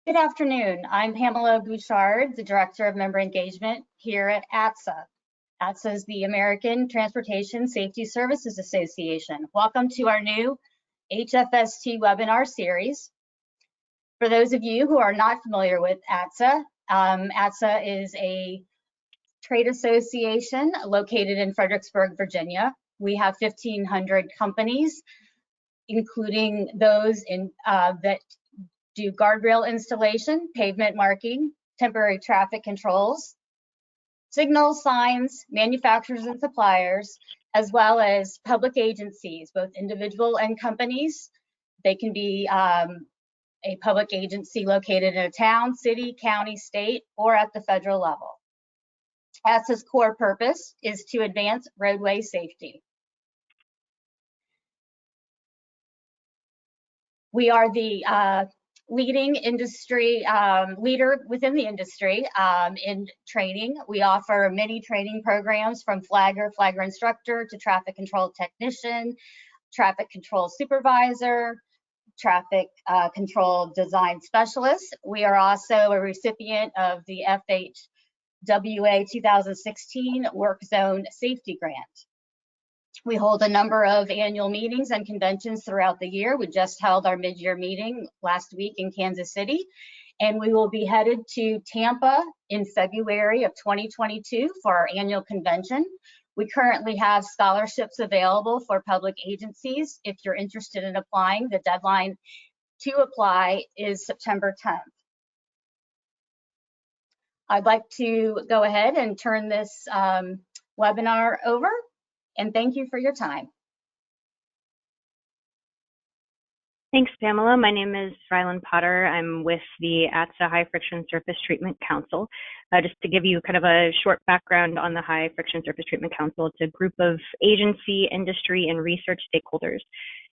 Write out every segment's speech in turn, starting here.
Good afternoon. I'm Pamela Bouchard, the Director of Member Engagement here at ATSA. ATSA is the American Transportation Safety Services Association. Welcome to our new HFST webinar series. For those of you who are not familiar with ATSA, ATSA is a trade association located in Fredericksburg, Virginia. We have 1,500 companies, including those that do guardrail installation, pavement marking, temporary traffic controls, signal signs, manufacturers and suppliers, as well as public agencies, both individual and companies. They can be a public agency located in a town, city, county, state, or at the federal level. ATSA's core purpose is to advance roadway safety. We are the leading industry leader within the industry in training. We offer many training programs from flagger instructor to traffic control technician, traffic control supervisor, traffic control design specialist. We are also a recipient of the FHWA 2016 Work Zone Safety Grant. We hold a number of annual meetings and conventions throughout the year. We just held our mid-year meeting last week in Kansas City, and we will be headed to Tampa in February of 2022 for our annual convention. We currently have scholarships available for public agencies. If you're interested in applying, the deadline to apply is September 10th. I'd like to go ahead and turn this webinar over, and thank you for your time. Thanks, Pamela. My name is Rylan Potter. I'm with the ATSA High Friction Surface Treatment Council. Just to give you kind of a short background on the High Friction Surface Treatment Council, it's a group of agency, industry, and research stakeholders.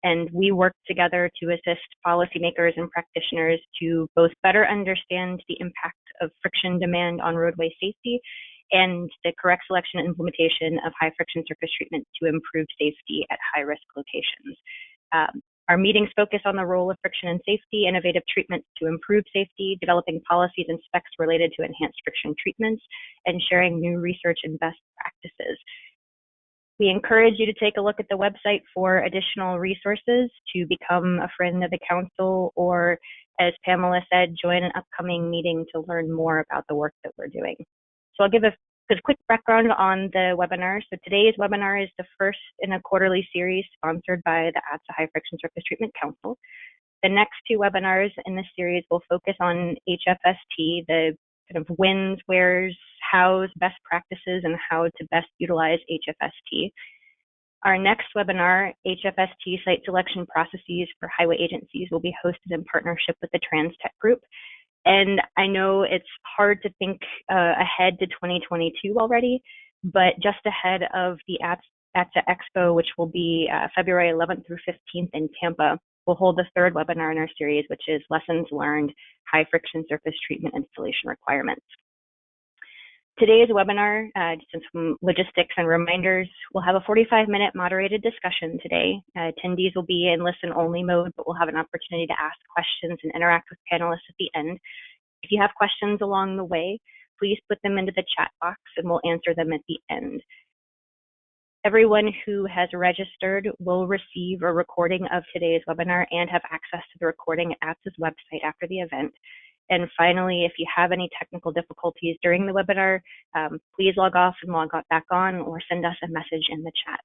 And we work together to assist policymakers and practitioners to both better understand the impact of friction demand on roadway safety and the correct selection and implementation of high friction surface treatment to improve safety at high risk locations. Our meetings focus on the role of friction and safety, innovative treatments to improve safety, developing policies and specs related to enhanced friction treatments, and sharing new research and best practices. We encourage you to take a look at the website for additional resources to become a friend of the council, or as Pamela said, join an upcoming meeting to learn more about the work that we're doing. So I'll give a quick background on the webinar. So today's webinar is the first in a quarterly series sponsored by the ATSA High Friction Surface Treatment Council. The next two webinars in this series will focus on HFST, the kind of whens, wheres, hows, best practices, and how to best utilize HFST. Our next webinar, HFST Site Selection Processes for Highway Agencies, will be hosted in partnership with the TransTech Group. And I know it's hard to think ahead to 2022 already, but just ahead of the ATSA Expo, which will be February 11th through 15th in Tampa, we'll hold the third webinar in our series, which is Lessons Learned, High Friction Surface Treatment Installation Requirements. Today's webinar, just some logistics and reminders, we'll have a 45-minute moderated discussion today. Attendees will be in listen-only mode, but we'll have an opportunity to ask questions and interact with panelists at the end. If you have questions along the way, please put them into the chat box and we'll answer them at the end. Everyone who has registered will receive a recording of today's webinar and have access to the recording at ATSA's website after the event. And finally, if you have any technical difficulties during the webinar, please log off and log back on or send us a message in the chat.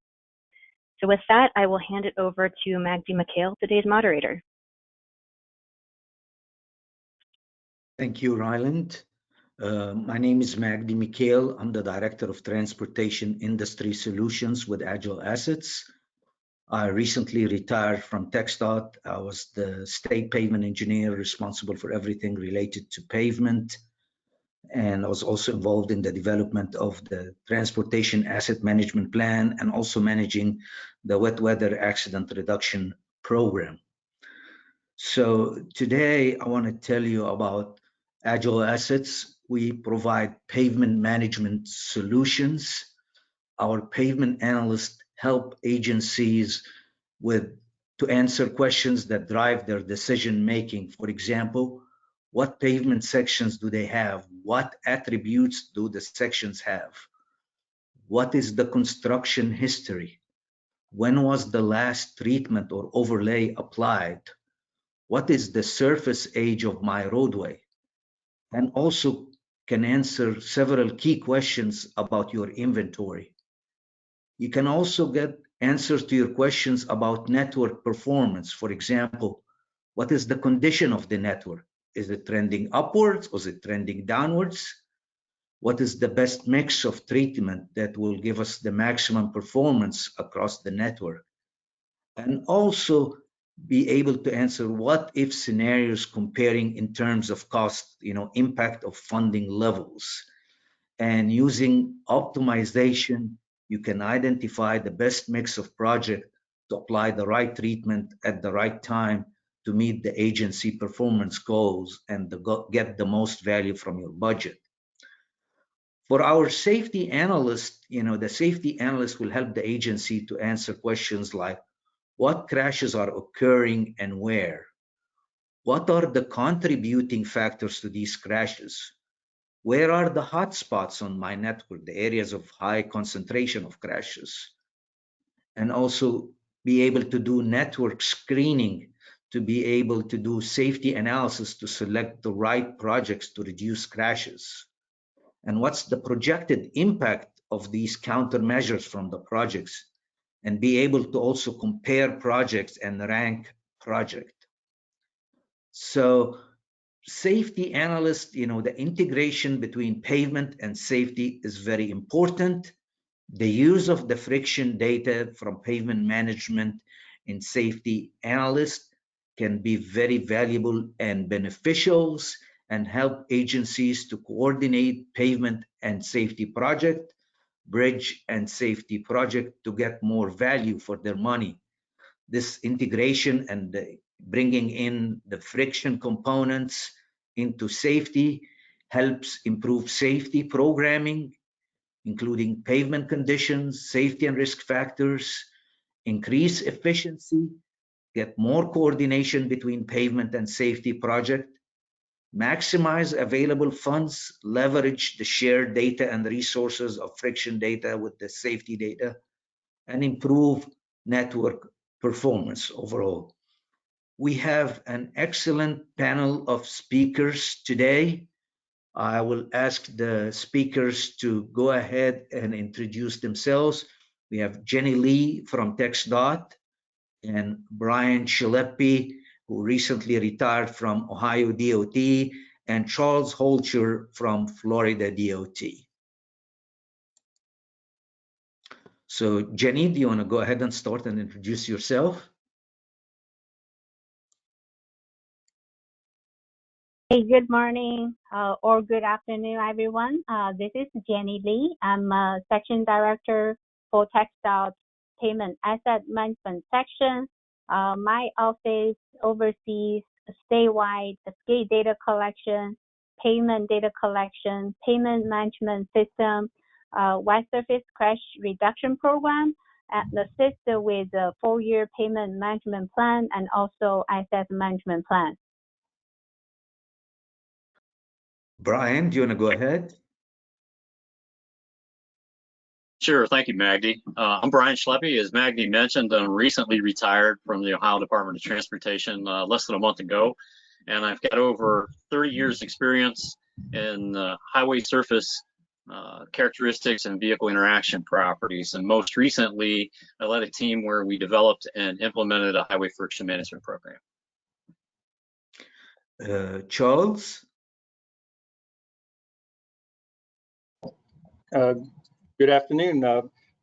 So with that, I will hand it over to Magdy Mikhail, today's moderator. Thank you, Ryland. My name is Magdy Mikhail. I'm the Director of Transportation Industry Solutions with AgileAssets. I recently retired from TxDOT. I was the state pavement engineer responsible for everything related to pavement. And I was also involved in the development of the Transportation Asset Management Plan and also managing the wet weather accident reduction program. So today I want to tell you about AgileAssets. We provide pavement management solutions. Our pavement analysts help agencies to answer questions that drive their decision making. For example, What pavement sections do they have? What attributes do the sections have? What is the construction history? When was the last treatment or overlay applied? What is the surface age of my roadway? And also can answer several key questions about your inventory. You can also get answers to your questions about network performance. For example, what is the condition of the network? Is it trending upwards or is it trending downwards? What is the best mix of treatment that will give us the maximum performance across the network? And also be able to answer what if scenarios comparing in terms of cost, impact of funding levels. And using optimization, you can identify the best mix of project to apply the right treatment at the right time to meet the agency performance goals and get the most value from your budget. For our safety analyst, the safety analyst will help the agency to answer questions like, what crashes are occurring and where? What are the contributing factors to these crashes? Where are the hot spots on my network, the areas of high concentration of crashes? And also be able to do network screening, to be able to do safety analysis to select the right projects to reduce crashes. And what's the projected impact of these countermeasures from the projects? And be able to also compare projects and rank project. So safety analyst, the integration between pavement and safety is very important. The use of the friction data from pavement management in safety analyst can be very valuable and beneficial and help agencies to coordinate pavement and safety project, bridge and safety project to get more value for their money. This integration and bringing in the friction components into safety helps improve safety programming, including pavement conditions, safety and risk factors, increase efficiency, get more coordination between pavement and safety project, maximize available funds, leverage the shared data and resources of friction data with the safety data, and improve network performance overall. We have an excellent panel of speakers today. I will ask the speakers to go ahead and introduce themselves. We have Jenny Lee from TxDOT and Brian Schleppi, who recently retired from Ohio DOT, and Charles Holcher from Florida DOT. So Jenny, do you want to go ahead and start and introduce yourself? Hey, good morning or good afternoon, everyone. This is Jenny Lee. I'm a Section Director for TxDOT Payment Asset Management Section. My office oversees statewide SCADE data collection, payment data collection, payment management system, wide surface crash reduction program, and assist with the 4-year payment management plan and also asset management plan. Brian, do you want to go ahead? Sure, thank you, Magdy. I'm Brian Schleppi. As Magdy mentioned, I'm recently retired from the Ohio Department of Transportation less than a month ago, and I've got over 30 years experience in highway surface characteristics and vehicle interaction properties. And most recently, I led a team where we developed and implemented a highway friction management program. Charles? Good afternoon.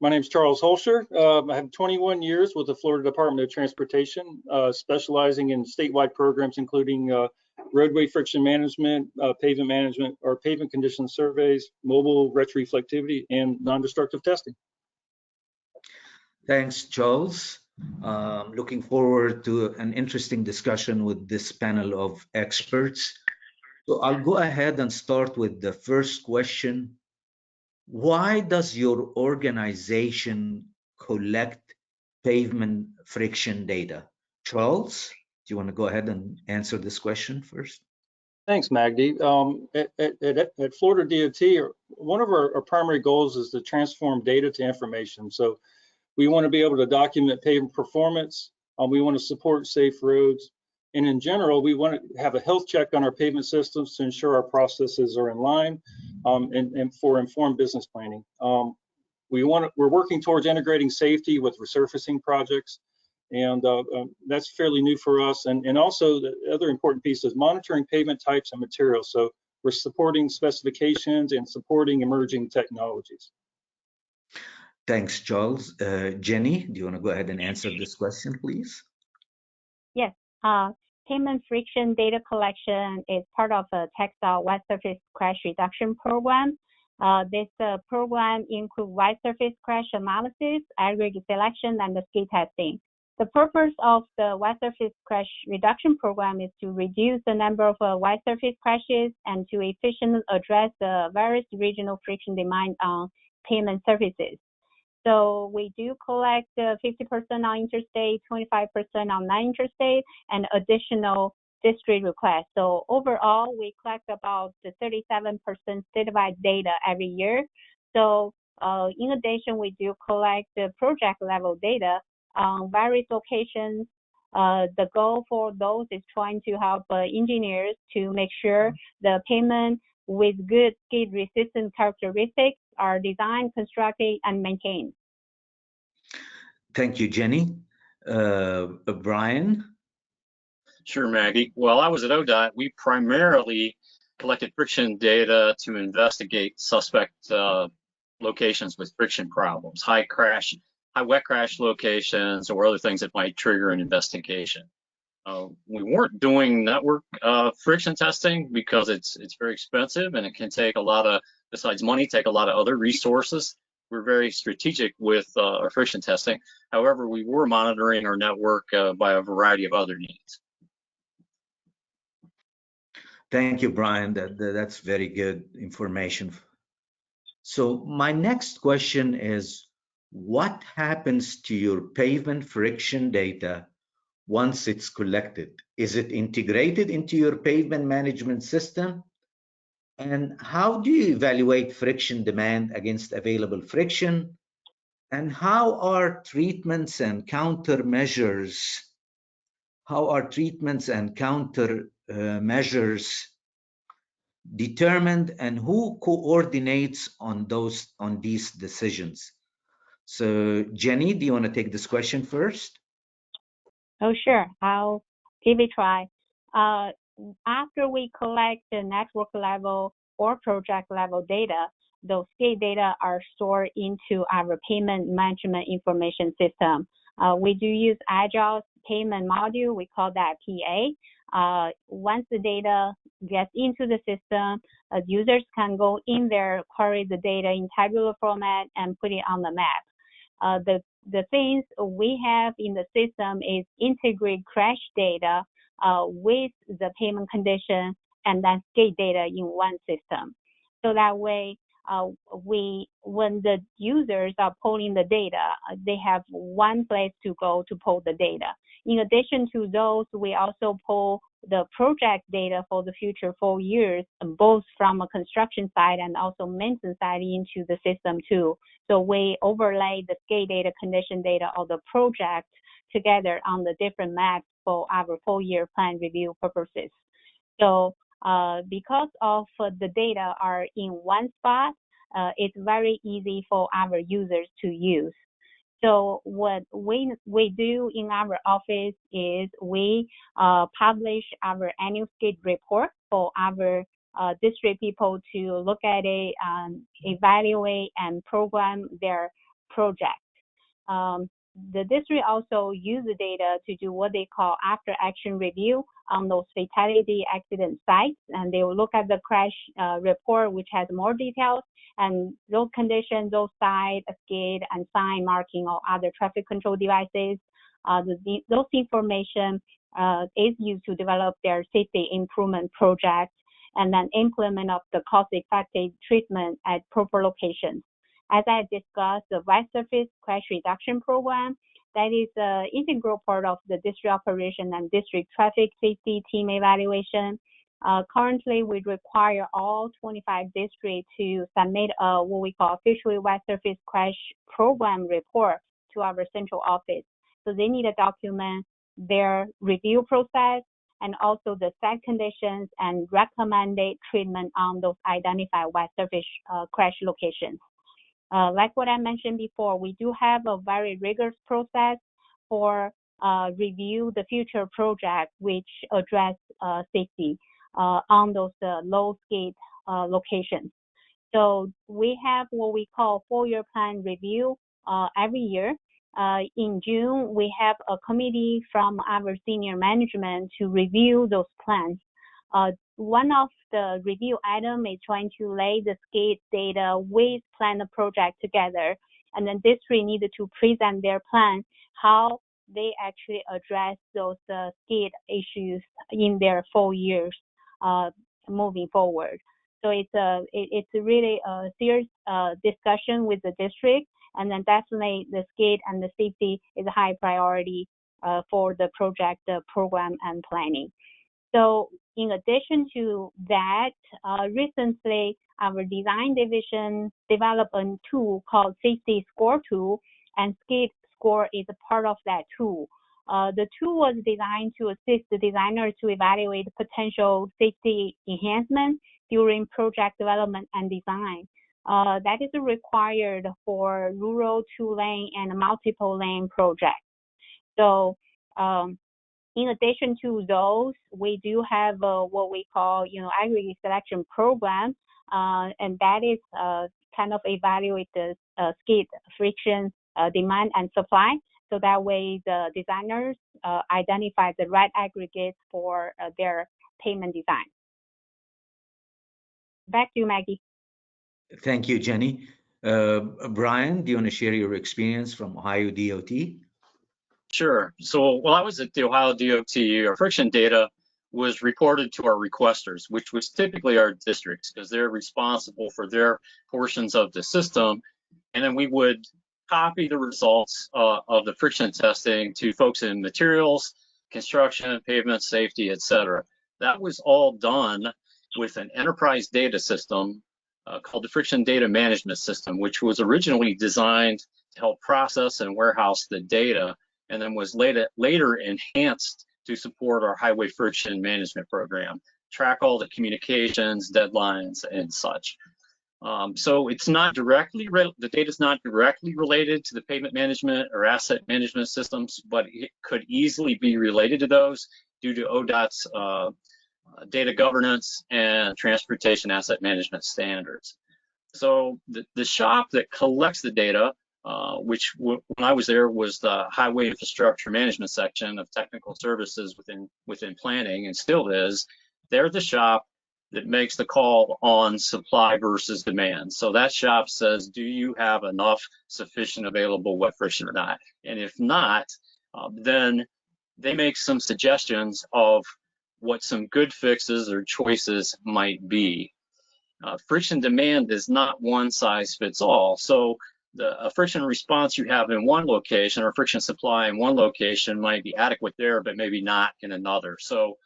My name is Charles Holscher. I have 21 years with the Florida Department of Transportation, specializing in statewide programs, including roadway friction management, pavement management, or pavement condition surveys, mobile retroreflectivity, and non-destructive testing. Thanks, Charles. Looking forward to an interesting discussion with this panel of experts. So I'll go ahead and start with the first question. Why does your organization collect pavement friction data? Charles, do you want to go ahead and answer this question first? Thanks, Magdy. At Florida DOT, one of our primary goals is to transform data to information. So we want to be able to document pavement performance. We want to support safe roads. And in general, we want to have a health check on our pavement systems to ensure our processes are in line and for informed business planning. We're working towards integrating safety with resurfacing projects. And that's fairly new for us. And also the other important piece is monitoring pavement types and materials. So we're supporting specifications and supporting emerging technologies. Thanks, Charles. Jenny, do you want to go ahead and answer this question, please? Yes. Pavement friction data collection is part of the TxDOT wet surface crash reduction program. This program includes wet surface crash analysis, aggregate selection, and the skid testing. The purpose of the wet surface crash reduction program is to reduce the number of wet surface crashes and to efficiently address the various regional friction demand on pavement surfaces. So we do collect 50% on interstate, 25% on non-interstate, and additional district requests. So overall, we collect about 37% statewide data every year. So in addition, we do collect the project level data on various locations. The goal for those is trying to help engineers to make sure the pavement with good skid resistant characteristics are designed, constructed, and maintained. Thank you, Jenny. Brian? Sure, Maggie. While I was at ODOT, we primarily collected friction data to investigate suspect locations with friction problems, high wet crash locations, or other things that might trigger an investigation. We weren't doing network friction testing because it's very expensive and it can take a lot of, besides money, take a lot of other resources. We're very strategic with our friction testing. However, we were monitoring our network by a variety of other needs. Thank you, Brian. That's very good information. So my next question is, what happens to your pavement friction data once it's collected? Is it integrated into your pavement management system? And how do you evaluate friction demand against available friction? And how are treatments and countermeasures determined, and who coordinates on these decisions? So Jenny, do you want to take this question first? Oh, sure. I'll give it a try. After we collect the network level or project level data, those skid data are stored into our pavement management information system. We do use Agile pavement module. We call that PA. Once the data gets into the system, users can go in there, query the data in tabular format, and put it on the map. The things we have in the system is integrate crash data with the pavement condition and then skid data in one system. So that way, when the users are pulling the data, they have one place to go to pull the data. In addition to those, we also pull the project data for the future 4 years, both from a construction side and also maintenance side into the system too. So we overlay the skid data, condition data, or the project together on the different maps for our 4-year plan review purposes. So because of the data are in one spot, it's very easy for our users to use. So what we do in our office is we publish our annual skid report for our district people to look at it, evaluate, and program their project. The district also use the data to do what they call after action review on those fatality accident sites, and they will look at the crash report, which has more details, and those conditions, those sites, skid, and sign marking or other traffic control devices. Those information is used to develop their safety improvement project and then implement of the cost-effective treatment at proper locations. As I discussed, the wet surface crash reduction program, that is an integral part of the district operation and district traffic safety team evaluation. Currently, we require all 25 districts to submit what we call FHWA wet surface crash program report to our central office. So they need to document their review process and also the site conditions and recommended treatment on those identified wet surface crash locations. Like what I mentioned before, we do have a very rigorous process for review the future project which address safety on those low skid locations. So we have what we call 4-year plan review every year. In June, we have a committee from our senior management to review those plans. One of the review items is trying to lay the skid data with plan the project together, and then district needed to present their plan, how they actually address those skid issues in their 4 years moving forward. So it's really a serious discussion with the district, and then definitely the skid and the safety is a high priority for the project program and planning. So in addition to that, recently our design division developed a tool called Safety Score Tool, and Skid Score is a part of that tool. The tool was designed to assist the designer to evaluate potential safety enhancement during project development and design. That is required for rural 2-lane and multiple lane projects. So in addition to those, we do have what we call, aggregate selection program, and that is kind of evaluate the skid friction demand and supply. So that way the designers identify the right aggregates for their pavement design. Back to you, Maggie. Thank you, Jenny. Brian, do you want to share your experience from Ohio DOT? Sure. So while I was at the Ohio DOT, our friction data was reported to our requesters, which was typically our districts, because they're responsible for their portions of the system. And then we would copy the results of the friction testing to folks in materials, construction, pavement safety, et cetera. That was all done with an enterprise data system called the Friction Data Management System, which was originally designed to help process and warehouse the data, and then was later enhanced to support our highway friction management program, track all the communications, deadlines, and such. So it's not directly, the data is not directly related to the pavement management or asset management systems, but it could easily be related to those due to ODOT's data governance and transportation asset management standards. So the shop that collects the data, which when I was there was the Highway Infrastructure Management section of technical services within planning, and still is, they're the shop that makes the call on supply versus demand. So that shop says, do you have enough sufficient available wet friction or not? And if not, then they make some suggestions of what some good fixes or choices might be. Friction demand is not one size fits all. So a friction response you have in one location or friction supply in one location might be adequate there, but maybe not in another. So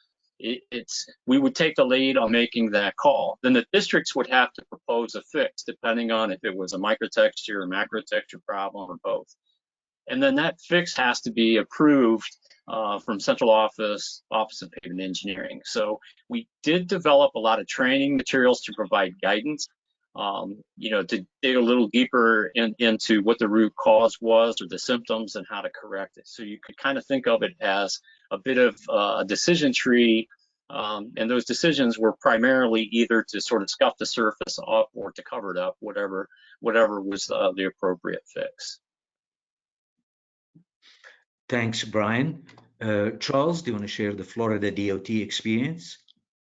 we would take the lead on making that call. Then the districts would have to propose a fix depending on if it was a microtexture or macrotexture problem or both. And then that fix has to be approved from central office of pavement engineering. So we did develop a lot of training materials to provide guidance, to dig a little deeper into what the root cause was or the symptoms and how to correct it. So you could kind of think of it as a bit of a decision tree, and those decisions were primarily either to sort of scuff the surface up or to cover it up, whatever was the appropriate fix. Thanks, Brian. Charles, do you want to share the Florida DOT experience?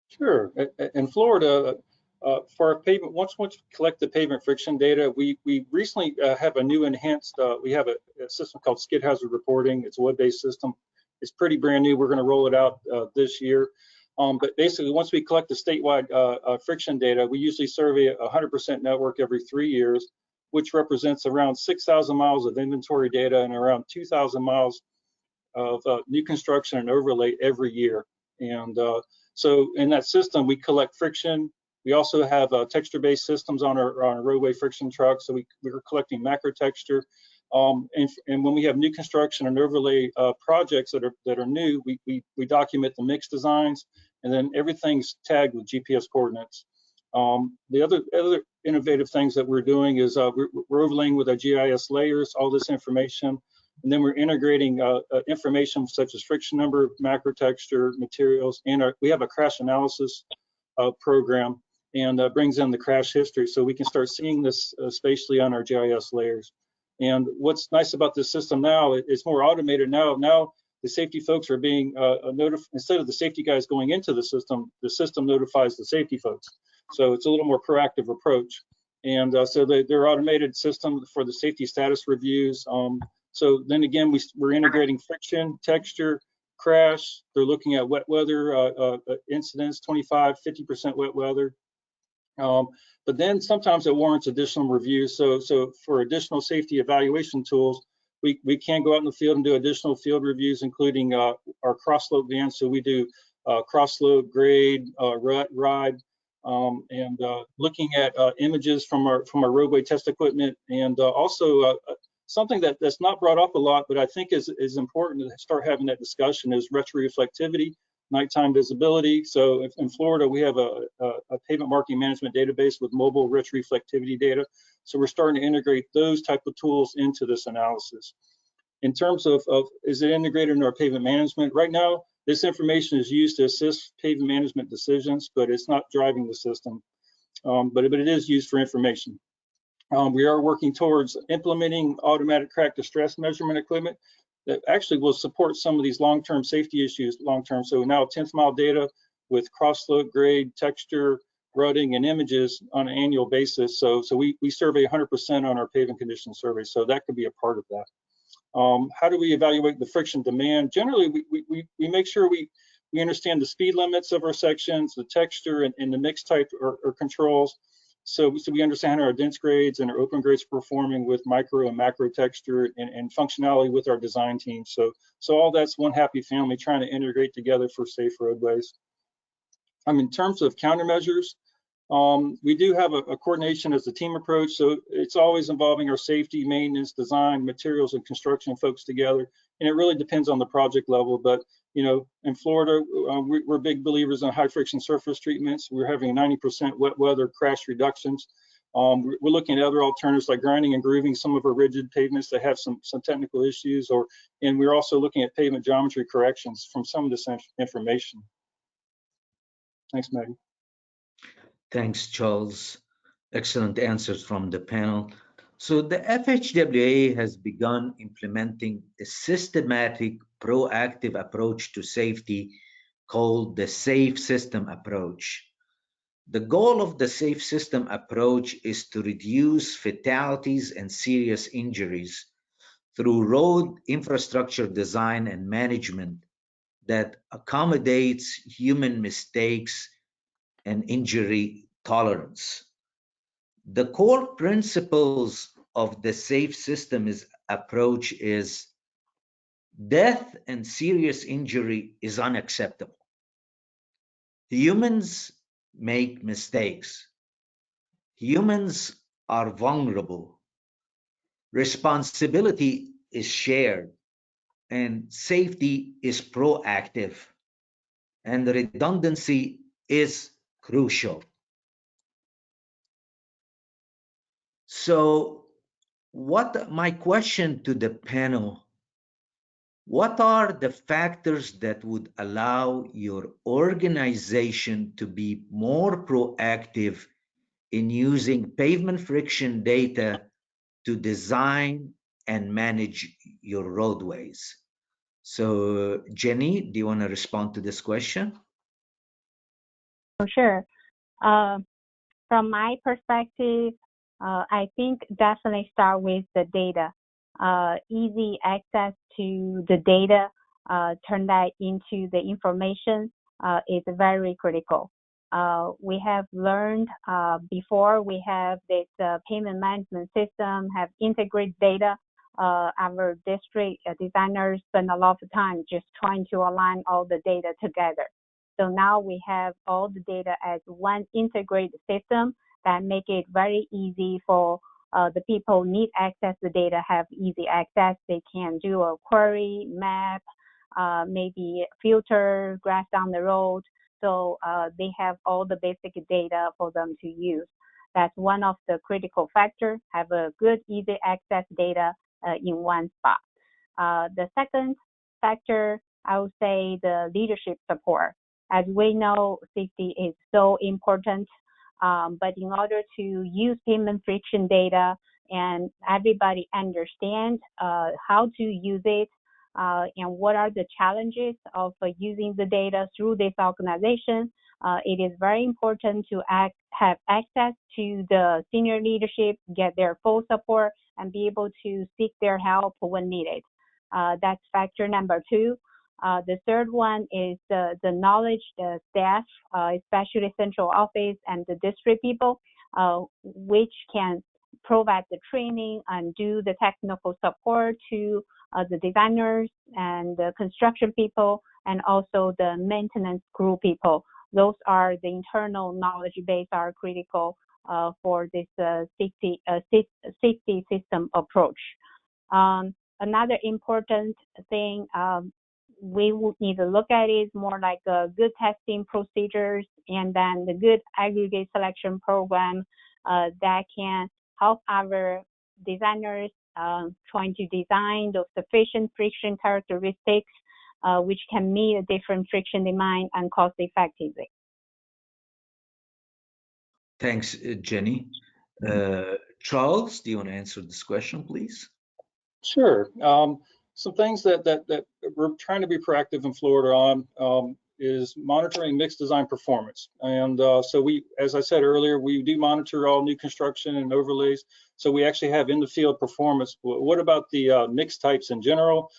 Sure. In Florida, for our pavement, once we collect the pavement friction data, we recently have a new enhanced, we have a system called skid hazard reporting. It's a web-based system. It's pretty brand new. We're going to roll it out this year. But basically, once we collect the statewide friction data, we usually survey a 100% network every 3 years, which represents around 6,000 miles of inventory data and around 2,000 miles of new construction and overlay every year. And So in that system, we collect friction. We also have texture-based systems on our roadway friction trucks. So we're collecting macro texture. And when we have new construction and overlay projects that are new, we document the mix designs, and then everything's tagged with GPS coordinates. The other innovative things that we're doing is we're overlaying with our GIS layers all this information, and then we're integrating information such as friction number, macro texture, materials, and we have a crash analysis program, and brings in the crash history, so we can start seeing this spatially on our GIS layers. And what's nice about this system now, it's more automated now. Now the safety folks are being notified. Instead of the safety guys going into the system notifies the safety folks. So it's a little more proactive approach. And so they're automated system for the safety status reviews. So then again, we're integrating friction, texture, crash. They're looking at wet weather incidents, 25, 50% wet weather. But then sometimes it warrants additional reviews. So for additional safety evaluation tools, we can go out in the field and do additional field reviews, including our cross-slope vans. So we do cross-slope, grade, ride, and looking at images from our roadway test equipment, and also something that's not brought up a lot, but I think is important to start having that discussion is retroreflectivity, nighttime visibility. So in Florida, we have a pavement marking management database with mobile retroreflectivity data. So we're starting to integrate those type of tools into this analysis. In terms of is it integrated in our pavement management? Right now, this information is used to assist pavement management decisions, but it's not driving the system. But it is used for information. We are working towards implementing automatic crack distress measurement equipment that actually will support some of these long-term safety issues long-term. So now 10th mile data with cross-slope, grade, texture, rutting, and images on an annual basis. So we survey 100% on our paving condition survey. So that could be a part of that. How do we evaluate the friction demand? Generally, we make sure we understand the speed limits of our sections, the texture, and the mix type or controls. So we understand how our dense grades and our open grades are performing with micro and macro texture and functionality with our design team. So all that's one happy family trying to integrate together for safe roadways. In terms of countermeasures, we do have a coordination as a team approach. So it's always involving our safety, maintenance, design, materials, and construction folks together. And it really depends on the project level. But in Florida, we're big believers in high friction surface treatments. We're having 90% wet weather crash reductions. We're looking at other alternatives like grinding and grooving some of our rigid pavements that have some technical issues, and we're also looking at pavement geometry corrections from some of this information. Thanks, Maggie. Thanks, Charles. Excellent answers from the panel. So the FHWA has begun implementing a systematic, proactive approach to safety called the Safe System Approach. The goal of the Safe System Approach is to reduce fatalities and serious injuries through road infrastructure design and management that accommodates human mistakes and injury tolerance. The core principles of the Safe Systems approach is death and serious injury is unacceptable. Humans make mistakes. Humans are vulnerable. Responsibility is shared, and safety is proactive, and redundancy is crucial. So my question to the panel, what are the factors that would allow your organization to be more proactive in using pavement friction data to design and manage your roadways? So Jenny, do you want to respond to this question? For sure. From my perspective, I think definitely start with the data. Easy access to the data, turn that into the information is very critical. We have learned before we have this payment management system, have integrated data. Our district designers spend a lot of time just trying to align all the data together. So now we have all the data as one integrated system that make it very easy for the people need access to data, have easy access. They can do a query, map, maybe filter, graph down the road. So they have all the basic data for them to use. That's one of the critical factors, have a good, easy access data in one spot. The second factor, I would say the leadership support. As we know, safety is so important, but in order to use payment friction data and everybody understand how to use it and what are the challenges of using the data through this organization, it is very important to have access to the senior leadership, get their full support, and be able to seek their help when needed. That's factor number 2. The third one is the knowledge, the staff, especially central office and the district people, which can provide the training and do the technical support to the designers and the construction people, and also the maintenance crew people. Those are the internal knowledge base are critical for this safety system approach. Another important thing we would need to look at is more like good testing procedures and then the good aggregate selection program that can help our designers trying to design those sufficient friction characteristics which can meet a different friction demand and cost effectively. Thanks, Jenny. Charles, do you want to answer this question, please? Sure. Some things that we're trying to be proactive in Florida on is monitoring mixed design performance. And so we, as I said earlier, we do monitor all new construction and overlays. So we actually have in the field performance. What about the mixed types in general?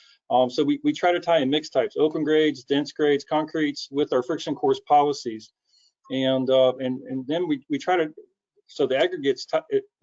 So we try to tie in mixed types, open grades, dense grades, concretes with our friction course policies. And then we try to, so the aggregates,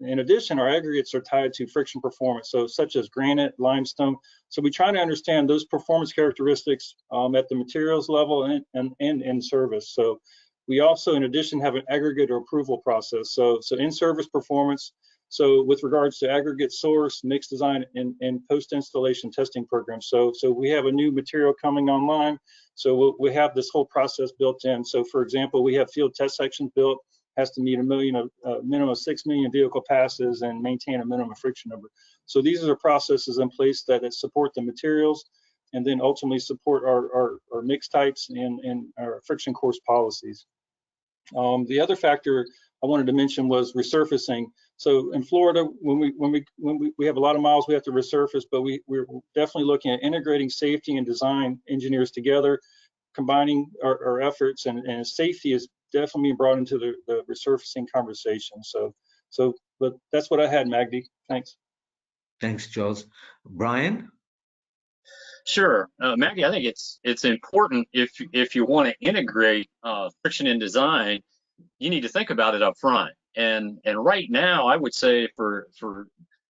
in addition, our aggregates are tied to friction performance, so such as granite, limestone. So we try to understand those performance characteristics at the materials level and in service. So we also, in addition, have an aggregate or approval process. So in-service performance. So with regards to aggregate source, mixed design, and post-installation testing programs. So we have a new material coming online. So we have this whole process built in. So for example, we have field test sections built, has to meet a minimum of 6 million vehicle passes and maintain a minimum friction number. So these are the processes in place that support the materials and then ultimately support our mix types and our friction course policies. The other factor I wanted to mention was resurfacing. So in Florida, when we have a lot of miles we have to resurface, but we're definitely looking at integrating safety and design engineers together, combining our efforts, and safety is definitely being brought into the resurfacing conversation. But that's what I had, Magdy. Thanks. Thanks, Charles. Brian? Sure, Maggie. I think it's important if you want to integrate friction in design, you need to think about it up front. And right now, I would say for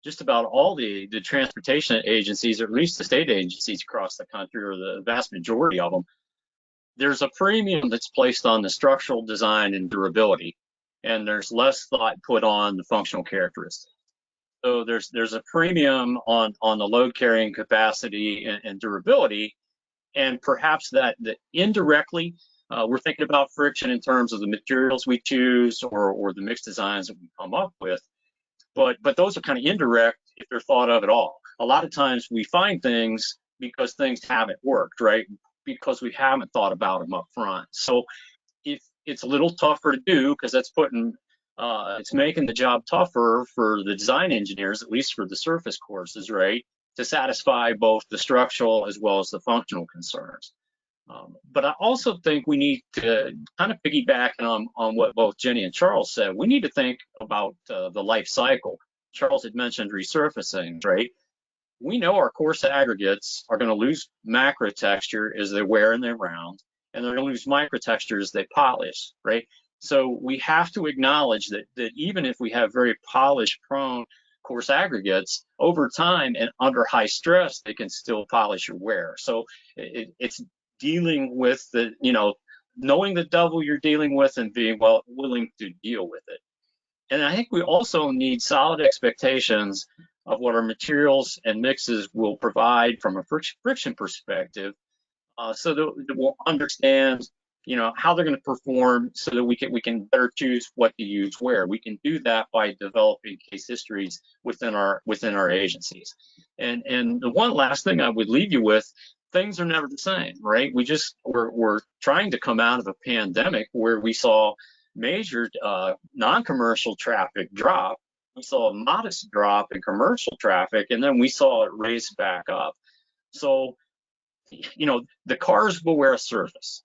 just about all the transportation agencies, or at least the state agencies across the country, or the vast majority of them, there's a premium that's placed on the structural design and durability, and there's less thought put on the functional characteristics. So there's a premium on the load carrying capacity and durability, and perhaps that indirectly we're thinking about friction in terms of the materials we choose or the mixed designs that we come up with. But those are kind of indirect if they're thought of at all. A lot of times we find things because things haven't worked, right? Because we haven't thought about them up front. So if it's a little tougher to do, because that's it's making the job tougher for the design engineers, at least for the surface courses, right, to satisfy both the structural as well as the functional concerns. But I also think we need to kind of piggyback on what both Jenny and Charles said. We need to think about the life cycle. Charles had mentioned resurfacing, right? We know our coarse aggregates are going to lose macro texture as they wear and they round, and they're going to lose micro texture as they polish, right? So we have to acknowledge that even if we have very polish prone coarse aggregates, over time and under high stress, they can still polish or wear. So it's dealing with the knowing the devil you're dealing with and being willing to deal with it. And I think we also need solid expectations of what our materials and mixes will provide from a friction perspective, so that we'll understand, how they're going to perform, so that we can better choose what to use where. We can do that by developing case histories within our agencies. And the one last thing I would leave you with, things are never the same, right? We're trying to come out of a pandemic where we saw major non-commercial traffic drop. We saw a modest drop in commercial traffic, and then we saw it raise back up. So, the cars will wear a surface.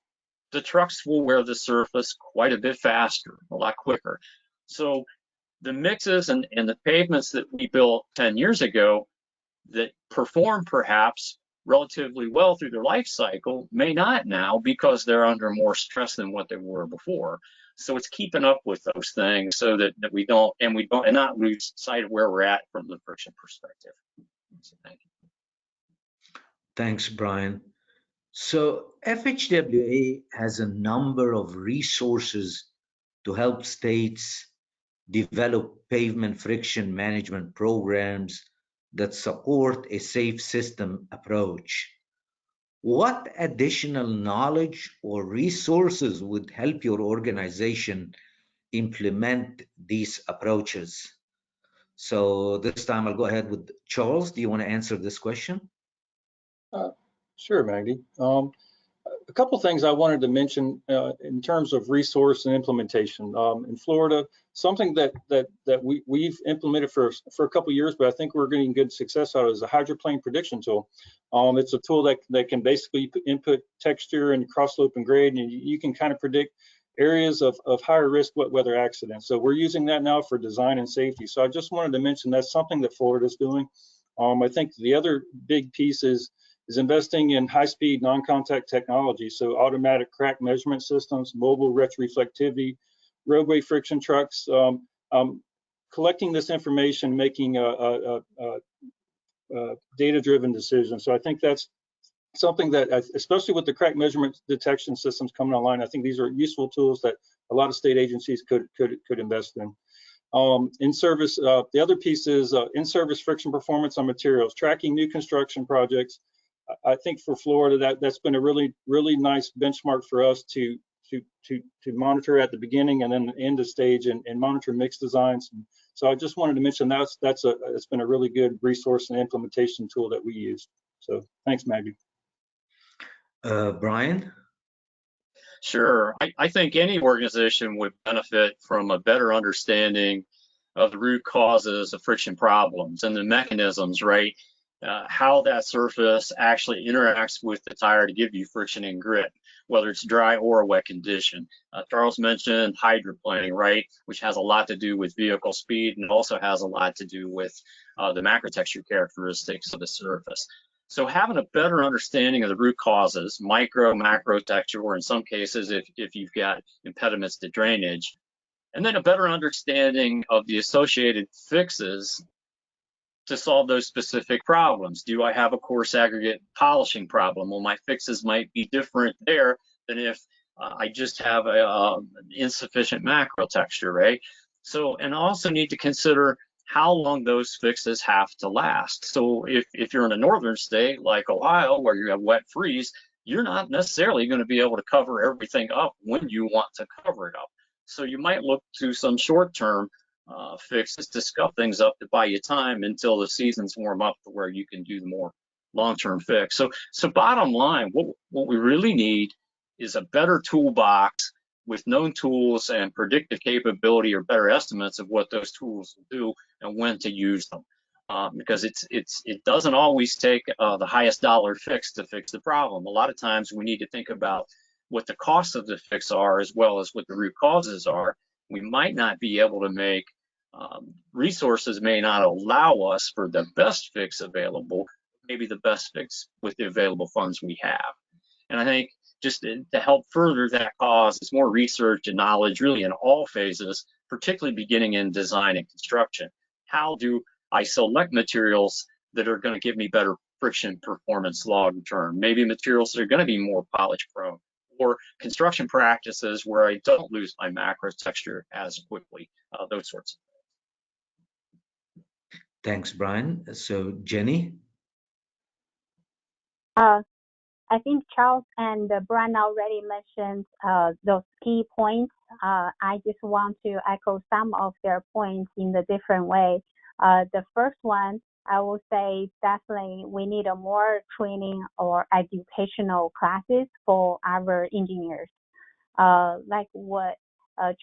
The trucks will wear the surface quite a bit faster, a lot quicker. So the mixes and the pavements that we built 10 years ago that perform perhaps relatively well through their life cycle may not now, because they're under more stress than what they were before. So it's keeping up with those things so that we don't and not lose sight of where we're at from the friction perspective. So thank you. Thanks, Brian. So FHWA has a number of resources to help states develop pavement friction management programs that support a safe system approach. What additional knowledge or resources would help your organization implement these approaches? So this time I'll go ahead with Charles. Do you want to answer this question? Sure, Magdy. A couple things I wanted to mention in terms of resource and implementation. In Florida, something that we've implemented for a couple years, but I think we're getting good success out of, is a hydroplane prediction tool. It's a tool that can basically input texture and cross slope and grade, and you can kind of predict areas of higher risk wet weather accidents. So we're using that now for design and safety. So I just wanted to mention that's something that Florida's doing. I think the other big piece is investing in high-speed non-contact technology, so automatic crack measurement systems, mobile retroreflectivity, roadway friction trucks, collecting this information, making a data-driven decisions. So I think that's something that, especially with the crack measurement detection systems coming online, I think these are useful tools that a lot of state agencies could invest in. In service, the other piece is in-service friction performance on materials, tracking new construction projects. I think for Florida, that's been a really nice benchmark for us to monitor at the beginning and then the end of stage and monitor mix designs. And so I just wanted to mention it's been a really good resource and implementation tool that we use. So thanks, Maggie. Brian? Sure. I think any organization would benefit from a better understanding of the root causes of friction problems and the mechanisms, right? How that surface actually interacts with the tire to give you friction and grit, whether it's dry or a wet condition. Charles mentioned hydroplaning, right, which has a lot to do with vehicle speed, and also has a lot to do with the macrotexture characteristics of the surface. So having a better understanding of the root causes, micro, macro texture, or in some cases, if you've got impediments to drainage, and then a better understanding of the associated fixes to solve those specific problems. Do I have a coarse aggregate polishing problem? Well, my fixes might be different there than if I just have a insufficient macro texture, right? So, and I also need to consider how long those fixes have to last. So if you're in a northern state like Ohio, where you have wet freeze, you're not necessarily going to be able to cover everything up when you want to cover it up. So you might look to some short-term fixes to scuff things up to buy you time until the seasons warm up to where you can do the more long-term fix. So bottom line, what we really need is a better toolbox with known tools and predictive capability, or better estimates of what those tools will do and when to use them. Because it doesn't always take the highest dollar fix to fix the problem. A lot of times we need to think about what the costs of the fix are, as well as what the root causes are. We might not be able to make, resources may not allow us for the best fix available, maybe the best fix with the available funds we have. And I think just to help further that cause is more research and knowledge really in all phases, particularly beginning in design and construction. How do I select materials that are going to give me better friction performance long term? Maybe materials that are going to be more polish prone, or construction practices where I don't lose my macro texture as quickly, those sorts of things. Thanks, Brian. So Jenny? I think Charles and Brian already mentioned those key points. I just want to echo some of their points in a different way. The first one, I will say definitely we need a more training or educational classes for our engineers. Like what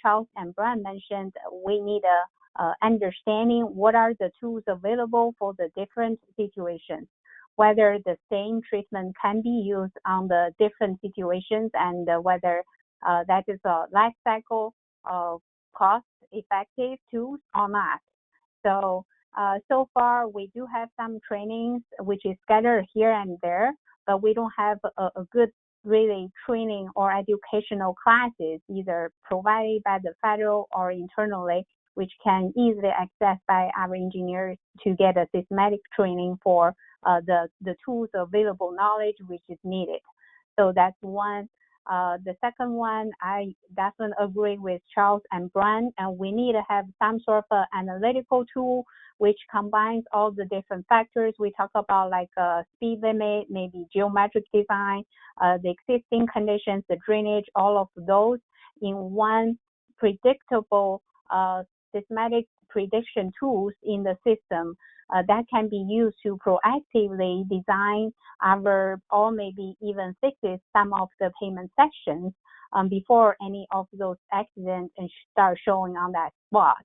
Charles and Brian mentioned, we need a understanding what are the tools available for the different situations, whether the same treatment can be used on the different situations, and whether that is a life cycle cost-effective tools or not. So, so far we do have some trainings which is scattered here and there, but we don't have a good really training or educational classes either provided by the federal or internally, which can easily access by our engineers to get a systematic training for the tools available knowledge which is needed. So that's one. The second one, I definitely agree with Charles and Brian, and we need to have some sort of analytical tool which combines all the different factors we talk about, like speed limit, maybe geometric design, the existing conditions, the drainage, all of those in one predictable systematic prediction tools in the system that can be used to proactively design our, or maybe even fixes some of the pavement sections before any of those accidents start showing on that spot.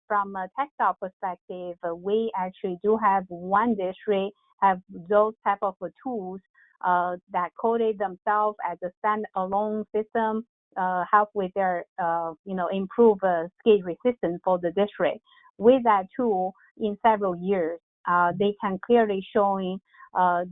From a TxDOT perspective, we actually do have one district have those type of tools that coded themselves as a standalone system, help with their, improve skid resistance for the district. With that tool, in several years, they can clearly showing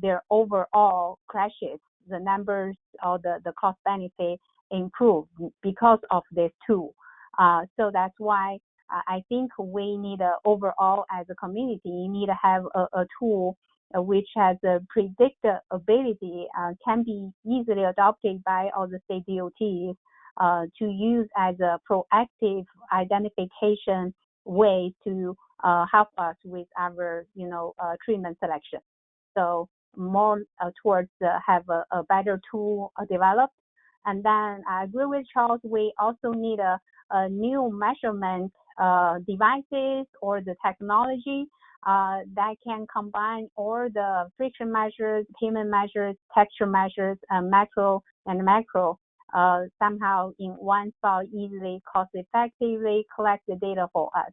their overall crashes, the numbers or the cost benefit improve because of this tool. So that's why I think we need overall as a community need to have a tool which has a predictability, can be easily adopted by all the state DOTs to use as a proactive identification way to help us with our, treatment selection. So more towards have a better tool developed. And then I agree with Charles, we also need a new measurement devices or the technology that can combine all the friction measures, pavement measures, texture measures, macro and macro somehow in one spot, easily, cost effectively collect the data for us.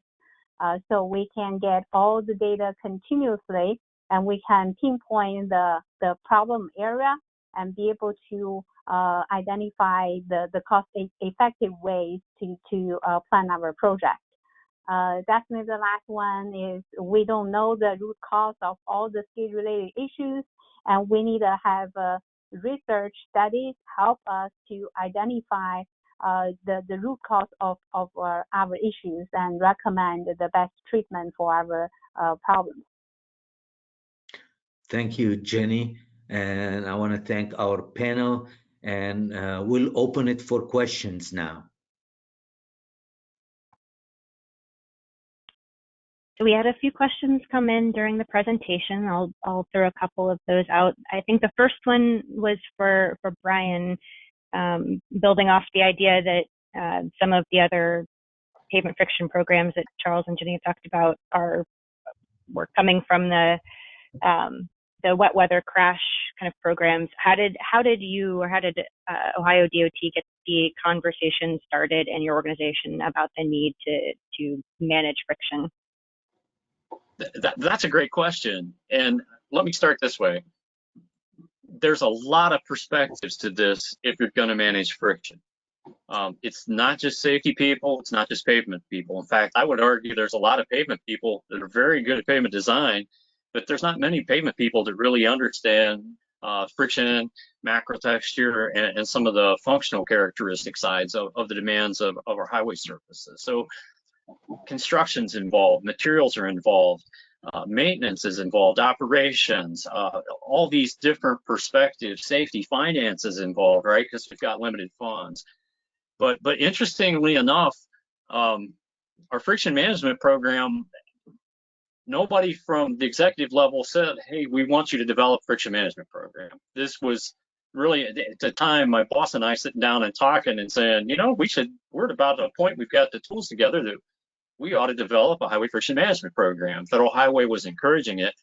So we can get all the data continuously, and we can pinpoint the problem area and be able to identify the cost effective ways to plan our project. Definitely the last one is we don't know the root cause of all the skid related issues, and we need to have research studies help us to identify the root cause of our issues and recommend the best treatment for our problems. Thank you, Jenny. And I want to thank our panel, and we'll open it for questions now. So we had a few questions come in during the presentation. I'll throw a couple of those out. I think the first one was for Brian, building off the idea that some of the other pavement friction programs that Charles and Jenny have talked about were coming from the wet weather crash kind of programs. How did Ohio DOT get the conversation started in your organization about the need to manage friction? That's a great question. And let me start this way. There's a lot of perspectives to this if you're going to manage friction. It's not just safety people, it's not just pavement people. In fact, I would argue there's a lot of pavement people that are very good at pavement design, but there's not many pavement people that really understand friction, macro texture, and some of the functional characteristic sides of the demands of our highway surfaces. So construction's involved, materials are involved. maintenance is involved, operations, all these different perspectives, safety, finance is involved, right? Because we've got limited funds. But interestingly enough, our friction management program, nobody from the executive level said, hey, we want you to develop a friction management program. This was really at the time my boss and I sitting down and talking and saying, you know, we're at about a point we've got the tools together that we ought to develop a highway friction management program. Federal Highway was encouraging it.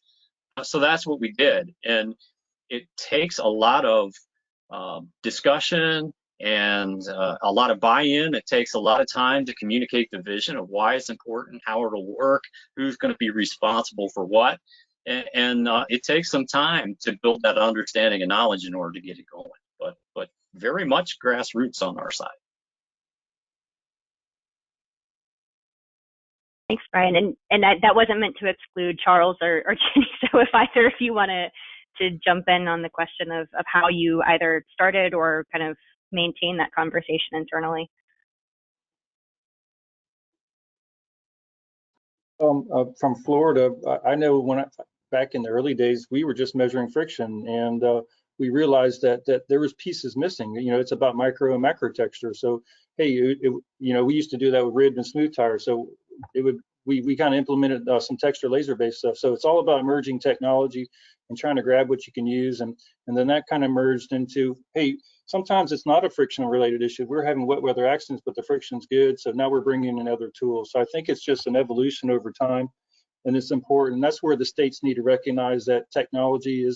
So that's what we did. And it takes a lot of discussion and a lot of buy-in. It takes a lot of time to communicate the vision of why it's important, how it'll work, who's going to be responsible for what. And it takes some time to build that understanding and knowledge in order to get it going. But very much grassroots on our side. Thanks, Brian. And that wasn't meant to exclude Charles or Jenny. So if either of you want to jump in on the question of how you either started or kind of maintain that conversation internally. From Florida, I know back in the early days, we were just measuring friction, and we realized that there was pieces missing. You know, it's about micro and macro texture. So, hey, you know, we used to do that with rib and smooth tires. So we kind of implemented some texture laser-based stuff. So it's all about emerging technology and trying to grab what you can use, and then that kind of merged into, hey, sometimes it's not a friction-related issue. We're having wet weather accidents, but the friction's good. So now we're bringing in other tools. So I think it's just an evolution over time, and it's important. That's where the states need to recognize that technology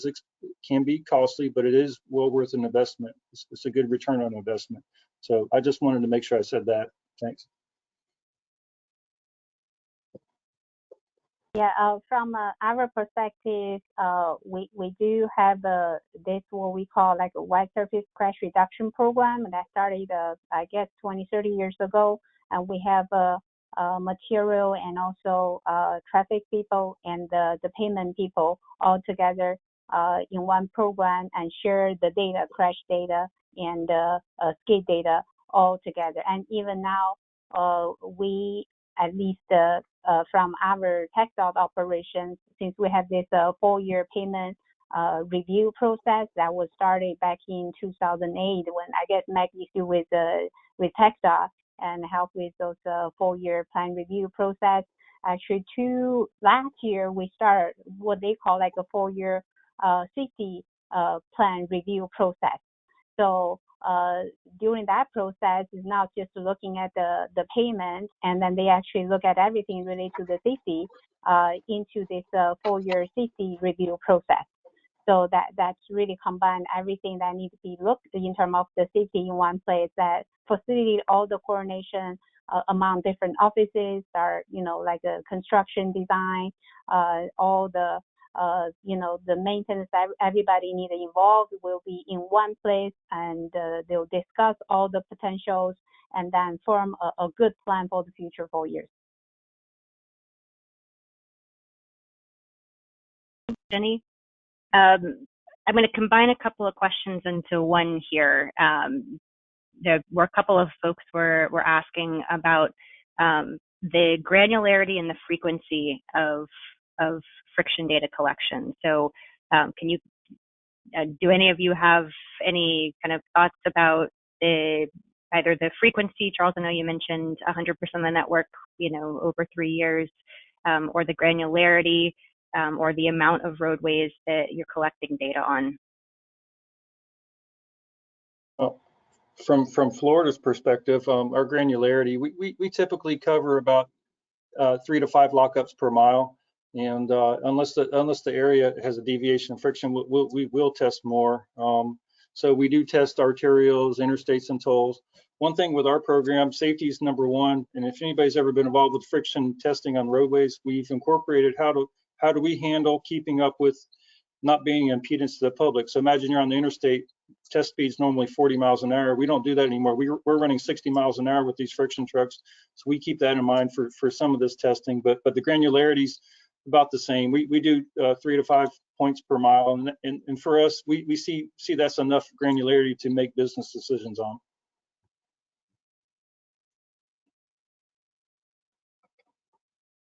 can be costly, but it is well worth an investment. It's a good return on investment. So I just wanted to make sure I said that. Thanks. Yeah, from our perspective, we do have this what we call like a wide surface crash reduction program that started, I guess, 20, 30 years ago. And we have material and also traffic people and the payment people all together in one program and share the data, crash data and skid data all together. And even now, we at least from our TxDOT operations, since we have this 4-year payment review process that was started back in 2008, when I guess Magdy still with TxDOT and help with those 4-year plan review process. Actually, last year we started what they call like a 4-year safety plan review process. So during that process is not just looking at the payment, and then they actually look at everything related to the safety into this 4-year safety review process. So that's really combined everything that needs to be looked in terms of the safety in one place, that facilitate all the coordination among different offices, are, you know, like a construction design, all the you know, the maintenance, everybody needed involved will be in one place, and they'll discuss all the potentials and then form a good plan for the future 4 years. Jenny, I'm going to combine a couple of questions into one here. There were a couple of folks were asking about the granularity and the frequency of friction data collection. So can you, do any of you have any kind of thoughts about either the frequency? Charles, I know you mentioned 100% of the network, you know, over 3 years, or the granularity, or the amount of roadways that you're collecting data on? From Florida's perspective, our granularity, we typically cover about 3 to 5 lockups per mile, and unless the area has a deviation of friction, we will test more. So we do test arterials, interstates, and tolls. One thing with our program, safety is number one, and if anybody's ever been involved with friction testing on roadways, we've incorporated how do we handle keeping up with not being an impedance to the public. So imagine you're on the interstate, test speed's normally 40 miles an hour. We don't do that anymore. We're running 60 miles an hour with these friction trucks. So we keep that in mind for some of this testing, but the granularity's about the same. We do 3 to 5 points per mile. And for us, we see that's enough granularity to make business decisions on.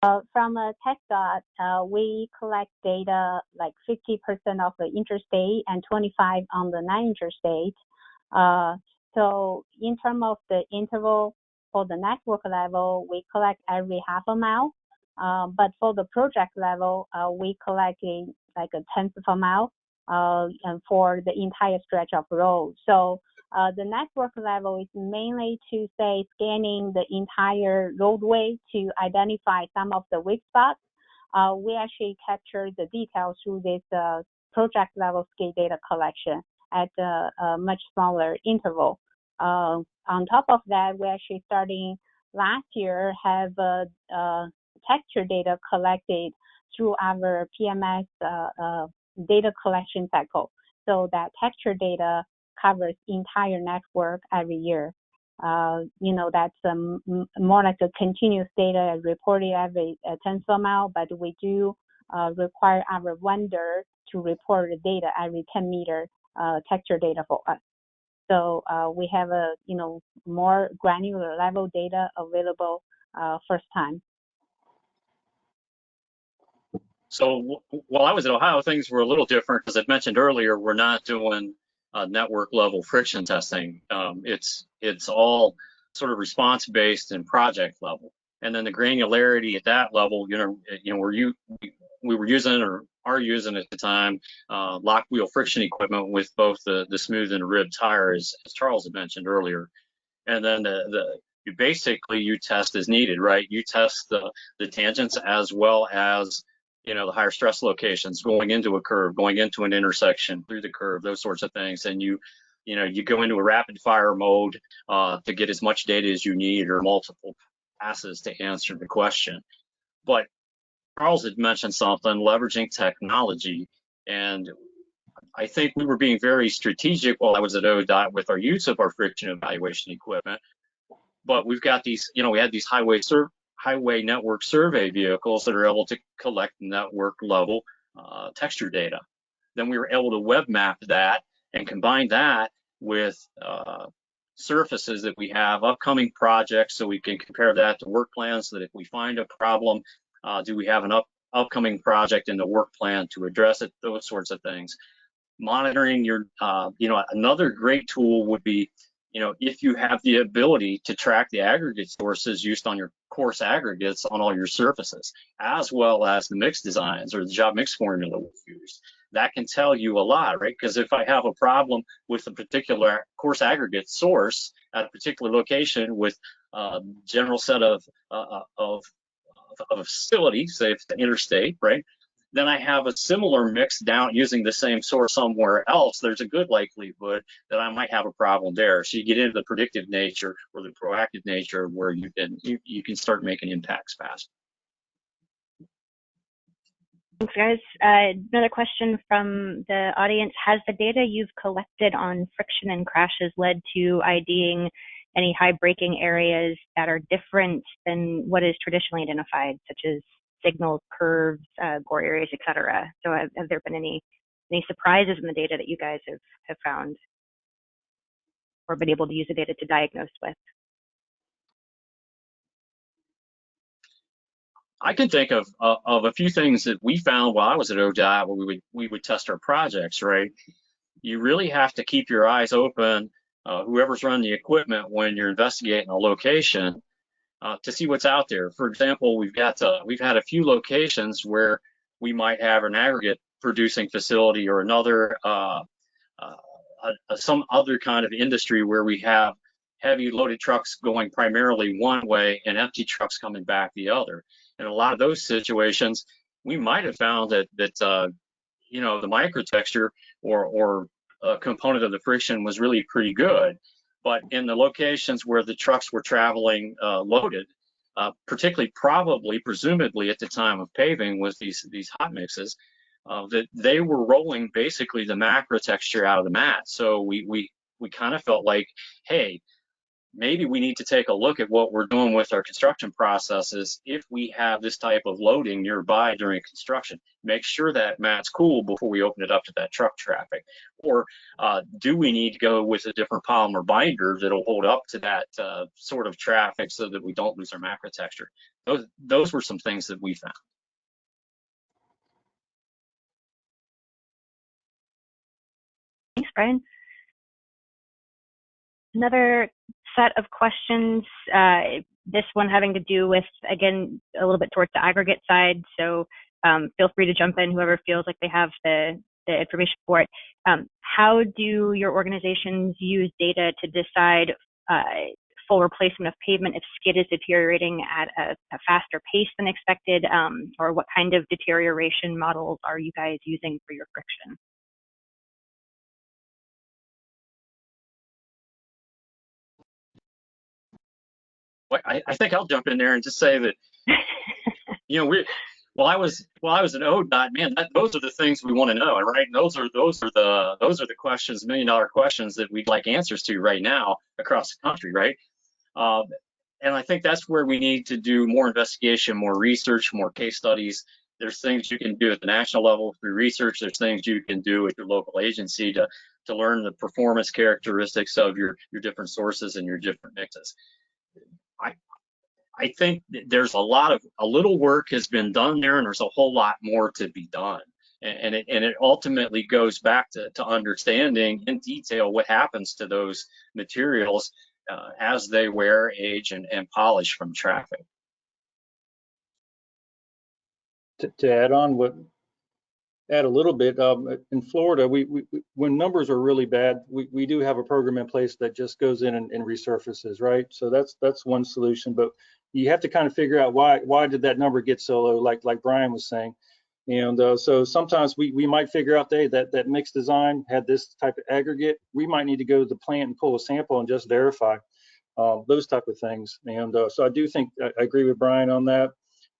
From TxDOT, we collect data like 50% of the interstate and 25 on the non-interstate. So in terms of the interval for the network level, we collect every half a mile. But for the project level, we collect like a tenth of a mile and for the entire stretch of road. So the network level is mainly to say scanning the entire roadway to identify some of the weak spots. We actually capture the details through this project level scale data collection at a much smaller interval. On top of that, we actually starting last year have texture data collected through our PMS data collection cycle. So that texture data covers entire network every year. You know, that's more like a continuous data reported every 10th of a mile, but we do require our vendor to report the data every 10 meter texture data for us. So we have a, you know, more granular level data available first time. So while I was at Ohio, things were a little different. As I mentioned earlier, we're not doing network level friction testing. It's all sort of response based and project level. And then the granularity at that level, we were using or are using at the time lock wheel friction equipment with both the smooth and rib tires, as Charles had mentioned earlier. And then you test as needed, right? You test the tangents as well as the higher stress locations, going into a curve, going into an intersection, through the curve, those sorts of things. And you go into a rapid fire mode to get as much data as you need or multiple passes to answer the question. But Charles had mentioned something, leveraging technology. And I think we were being very strategic while I was at ODOT with our use of our friction evaluation equipment. But we've got these, we had these highway network survey vehicles that are able to collect network level texture data. Then we were able to web map that and combine that with surfaces that we have, upcoming projects, so we can compare that to work plans, so that if we find a problem, do we have an upcoming project in the work plan to address it, those sorts of things. Monitoring your, another great tool would be, if you have the ability to track the aggregate sources used on your course aggregates on all your surfaces, as well as the mix designs or the job mix formula we use. That can tell you a lot, right? Because if I have a problem with a particular course aggregate source at a particular location with a general set of facilities, say it's the interstate, right? Then I have a similar mix down using the same source somewhere else. There's a good likelihood that I might have a problem there. So you get into the predictive nature or the proactive nature where you can start making impacts fast. Thanks, guys. Another question from the audience. Has the data you've collected on friction and crashes led to IDing any high braking areas that are different than what is traditionally identified, such as signals, curves, gore areas, etc.? So have there been any surprises in the data that you guys have found or been able to use the data to diagnose with? I can think of a few things that we found while I was at ODOT where we would test our projects, right? You really have to keep your eyes open, whoever's running the equipment, when you're investigating a location, to see what's out there. For example, we've had a few locations where we might have an aggregate producing facility or another some other kind of industry where we have heavy loaded trucks going primarily one way and empty trucks coming back the other. In a lot of those situations, we might have found that the microtexture or a component of the friction was really pretty good. But in the locations where the trucks were traveling loaded, particularly presumably at the time of paving with these hot mixes, that they were rolling basically the macro texture out of the mat. So we kind of felt like, hey, maybe we need to take a look at what we're doing with our construction processes. If we have this type of loading nearby during construction, make sure that mat's cool before we open it up to that truck traffic. Or do we need to go with a different polymer binder that'll hold up to that sort of traffic so that we don't lose our macro texture? Those were some things that we found. Thanks, Brian. Another set of questions, this one having to do with, again, a little bit towards the aggregate side. So feel free to jump in, whoever feels like they have the information for it. How do your organizations use data to decide full replacement of pavement if skid is deteriorating at a faster pace than expected? Or what kind of deterioration models are you guys using for your friction? Well, I think I'll jump in there and just say that, you know, while I was an ODOT, man, those are the things we want to know, right? And those are the questions, $1 million questions that we'd like answers to right now across the country, right? And I think that's where we need to do more investigation, more research, more case studies. There's things you can do at the national level through research. There's things you can do at your local agency to learn the performance characteristics of your different sources and your different mixes. I think there's a little work has been done there, and there's a whole lot more to be done. And it ultimately goes back to understanding in detail what happens to those materials as they wear, age, and polish from traffic. To add on add a little bit, in Florida, when numbers are really bad, we do have a program in place that just goes in and resurfaces, right? So that's one solution, but you have to kind of figure out why did that number get so low, like Brian was saying. And so sometimes we might figure out that mixed design had this type of aggregate. We might need to go to the plant and pull a sample and just verify those type of things. And so I do think I agree with Brian on that.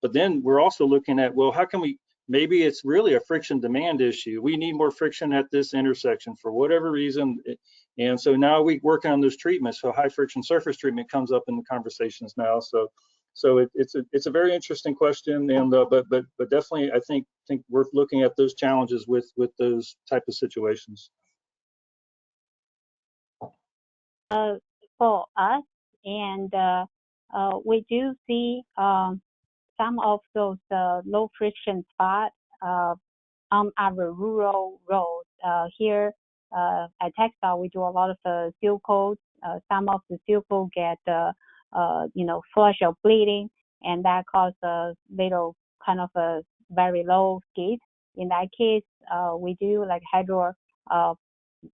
But then we're also looking at, well, how can we, maybe it's really a friction demand issue. We need more friction at this intersection for whatever reason. And so now we work on those treatments. So high friction surface treatment comes up in the conversations now. So it's a very interesting question, and but definitely I think worth looking at those challenges with those type of situations. For us, and we do see some of those low friction spots on our rural roads. Here at TxDOT, we do a lot of seal coats. Some of the seal coat get flush or bleeding, and that causes a little kind of a very low skid. In that case, we do like hydro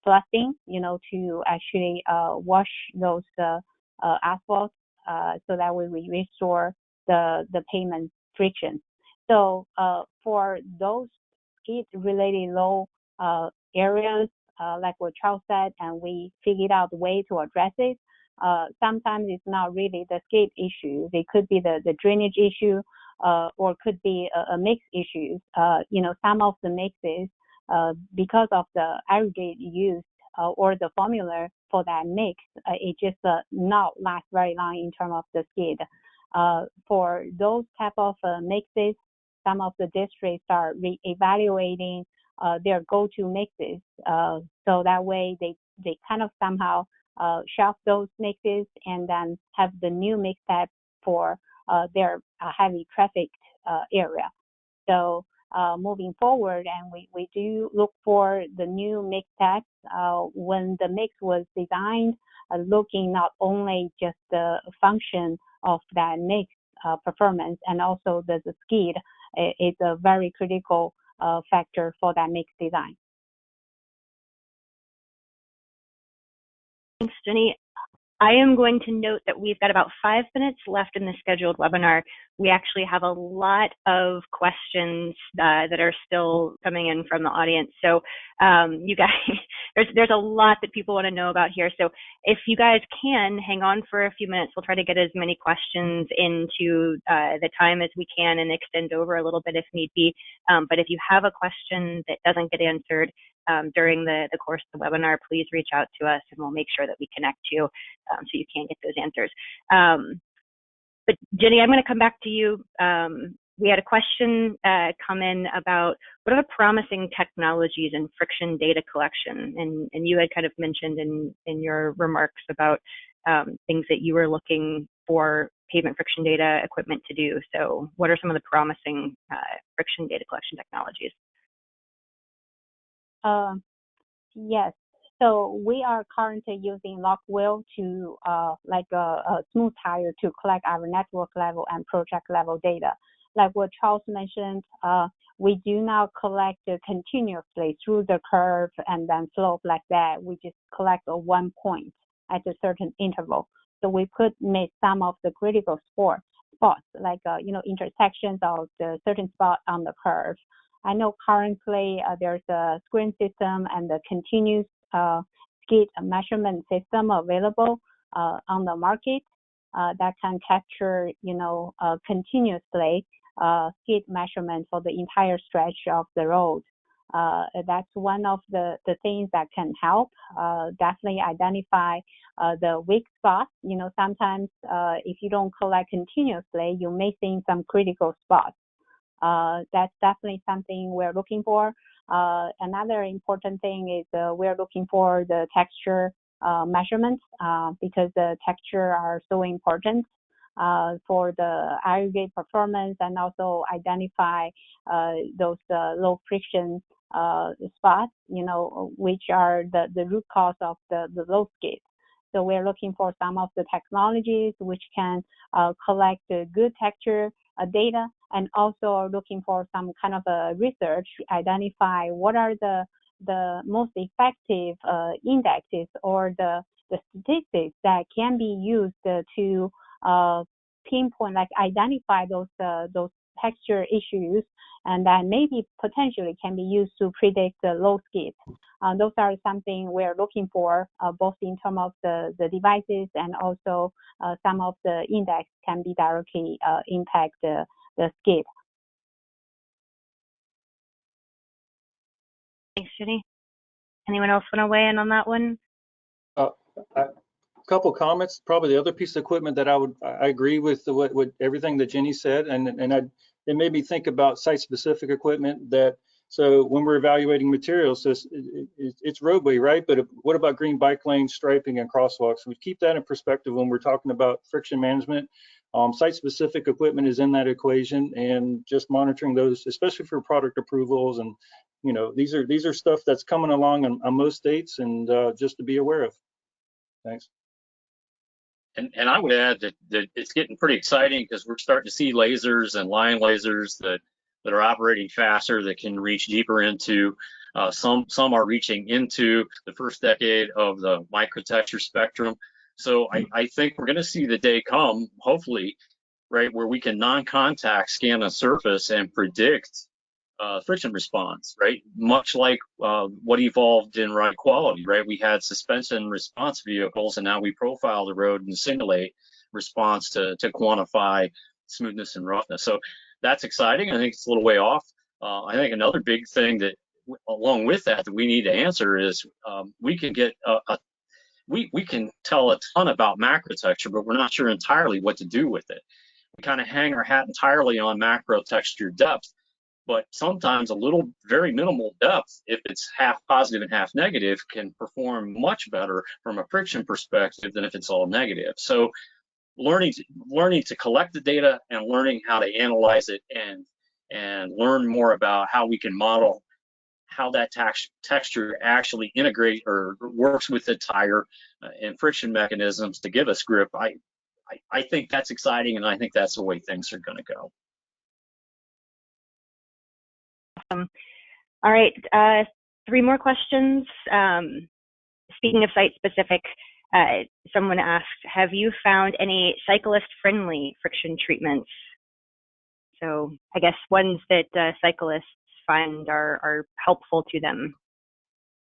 flushing, to actually wash those asphalt so that way we restore the pavement friction. So for those skid-related low areas, like what Charles said, and we figured out a way to address it. Sometimes it's not really the skid issue. It could be the drainage issue, or could be a mix issue. Some of the mixes, because of the aggregate used or the formula for that mix, it just not last very long in terms of the skid. For those type of mixes, some of the districts are re-evaluating their go-to mixes, so that way they kind of somehow shelf those mixes and then have the new mix type for their heavy traffic area. So moving forward, and we do look for the new mix types when the mix was designed, looking not only just the function of that mix performance and also the skid is a very critical factor for that mix design. Thanks, Jenny. I am going to note that we've got about 5 minutes left in the scheduled webinar. we actually have a lot of questions that are still coming in from the audience. So you guys, there's a lot that people want to know about here. So if you guys can hang on for a few minutes, we'll try to get as many questions into the time as we can and extend over a little bit if need be. But if you have a question that doesn't get answered during the course of the webinar, please reach out to us and we'll make sure that we connect you so you can get those answers. But Jenny, I'm going to come back to you. We had a question come in about what are the promising technologies in friction data collection? And you had kind of mentioned in your remarks about things that you were looking for pavement friction data equipment to do. So what are some of the promising friction data collection technologies? Yes. So we are currently using log wheel to like a smooth tire to collect our network level and project level data. Like what Charles mentioned, we do not collect continuously through the curve and then slope like that. We just collect at one point at a certain interval. So we could make some of the critical spots like intersections of the certain spot on the curve. I know currently there's a screen system and the continuous skid measurement system available on the market that can capture, continuously skid measurement for the entire stretch of the road. That's one of the things that can help definitely identify the weak spots. Sometimes if you don't collect continuously, you may see some critical spots. That's definitely something we're looking for. Another important thing is we're looking for the texture measurements because the texture are so important for the aggregate performance and also identify those low friction spots, which are the root cause of the low skid. So we're looking for some of the technologies which can collect good texture data, and also looking for some kind of a research to identify what are the most effective indexes or the statistics that can be used to pinpoint, like identify those texture issues, and that maybe potentially can be used to predict the low skid. Those are something we're looking for, both in terms of the devices and also some of the index can be directly impact the skid. Thanks, Jenny. Anyone else want to weigh in on that one? A couple comments. Probably the other piece of equipment that I agree with what everything that Jenny said, and it made me think about site-specific equipment that. So when we're evaluating materials, it's roadway, right? But what about green bike lanes, striping, and crosswalks? We keep that in perspective when we're talking about friction management. Site-specific equipment is in that equation, and just monitoring those, especially for product approvals, and these are stuff that's coming along on most states, and just to be aware of. Thanks. And I would add that it's getting pretty exciting because we're starting to see lasers and line lasers that are operating faster, that can reach deeper into. Some are reaching into the first decade of the microtexture spectrum. So I think we're going to see the day come, hopefully, right, where we can non-contact scan a surface and predict friction response, right? Much like what evolved in ride quality, right? We had suspension response vehicles, and now we profile the road and simulate response to quantify smoothness and roughness. So that's exciting. I think it's a little way off. I think another big thing that, along with that we need to answer is we can get we can tell a ton about macrotexture, but we're not sure entirely what to do with it. We kind of hang our hat entirely on macro texture depth, but sometimes a little, very minimal depth, if it's half positive and half negative, can perform much better from a friction perspective than if it's all negative. So learning to collect the data and learning how to analyze it and learn more about how we can model how that texture actually integrate or works with the tire and friction mechanisms to give us grip. I think that's exciting, and I think that's the way things are going to go. Awesome. All right, 3 more questions. Speaking of site-specific, someone asked, have you found any cyclist-friendly friction treatments So I guess ones that cyclists find are helpful to them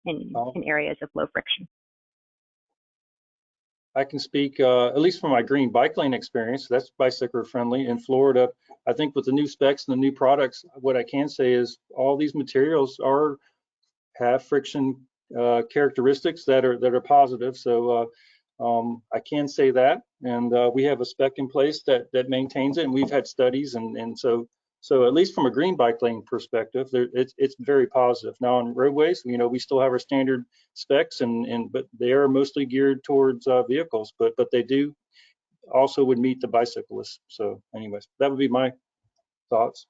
in areas of low friction. I can speak, at least from my green bike lane experience, that's bicycle friendly. In Florida, I think with the new specs and the new products, what I can say is all these materials have friction characteristics that are positive. So I can say that, and we have a spec in place that maintains it, and we've had studies, and so at least from a green bike lane perspective, it's very positive. Now on roadways, we still have our standard specs, but they are mostly geared towards vehicles, but they do also would meet the bicyclists. So anyways, that would be my thoughts.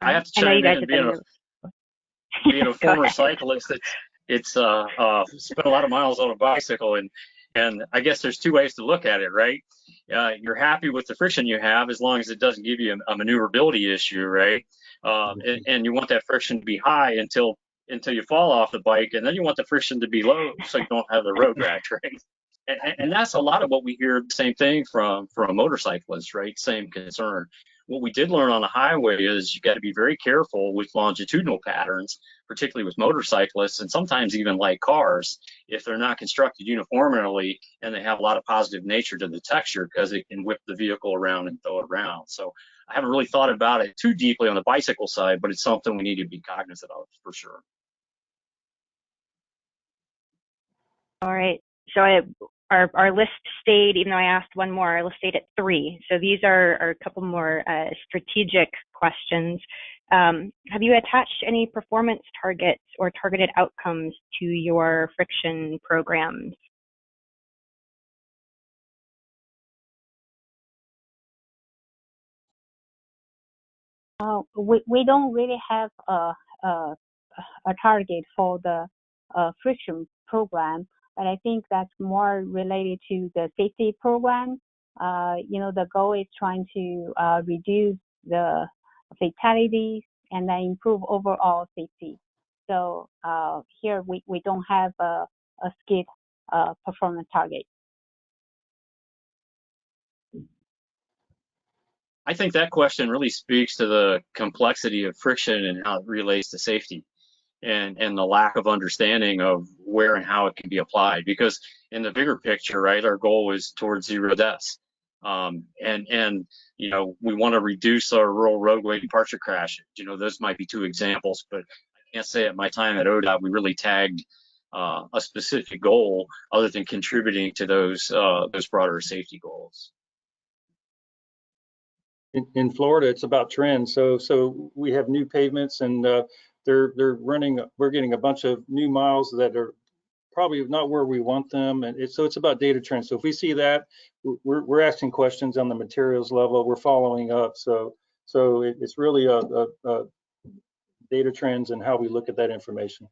I have to I know you chime guys in, have being a former cyclist. It's spent a lot of miles on a bicycle, and I guess there's two ways to look at it, right? You're happy with the friction you have as long as it doesn't give you a maneuverability issue, right? And you want that friction to be high until you fall off the bike, and then you want the friction to be low so you don't have the road rash, right? And that's a lot of what we hear, the same thing from motorcyclists, right? Same concern. What we did learn on the highway is you got to be very careful with longitudinal patterns, particularly with motorcyclists, and sometimes even like cars, if they're not constructed uniformly and they have a lot of positive nature to the texture, because it can whip the vehicle around and throw it around. So I haven't really thought about it too deeply on the bicycle side, but it's something we need to be cognizant of for sure. All right. So our list stayed, even though I asked one more, our list stayed at 3. So these are a couple more strategic questions. Have you attached any performance targets or targeted outcomes to your friction programs? We don't really have a target for the friction program, but I think that's more related to the safety program. The goal is trying to reduce the fatalities and then improve overall safety. So here we don't have a skid performance target. I think that question really speaks to the complexity of friction and how it relates to safety, and the lack of understanding of where and how it can be applied. Because in the bigger picture, right, our goal is towards 0 deaths. And we want to reduce our rural roadway departure crashes. Those might be 2 examples, but I can't say at my time at ODOT we really tagged a specific goal other than contributing to those broader safety goals. In Florida, it's about trends. So we have new pavements, and they're running. We're getting a bunch of new miles that are probably not where we want them, and so it's about data trends. So if we see that, we're asking questions on the materials level. We're following up. So it's really a data trends and how we look at that information.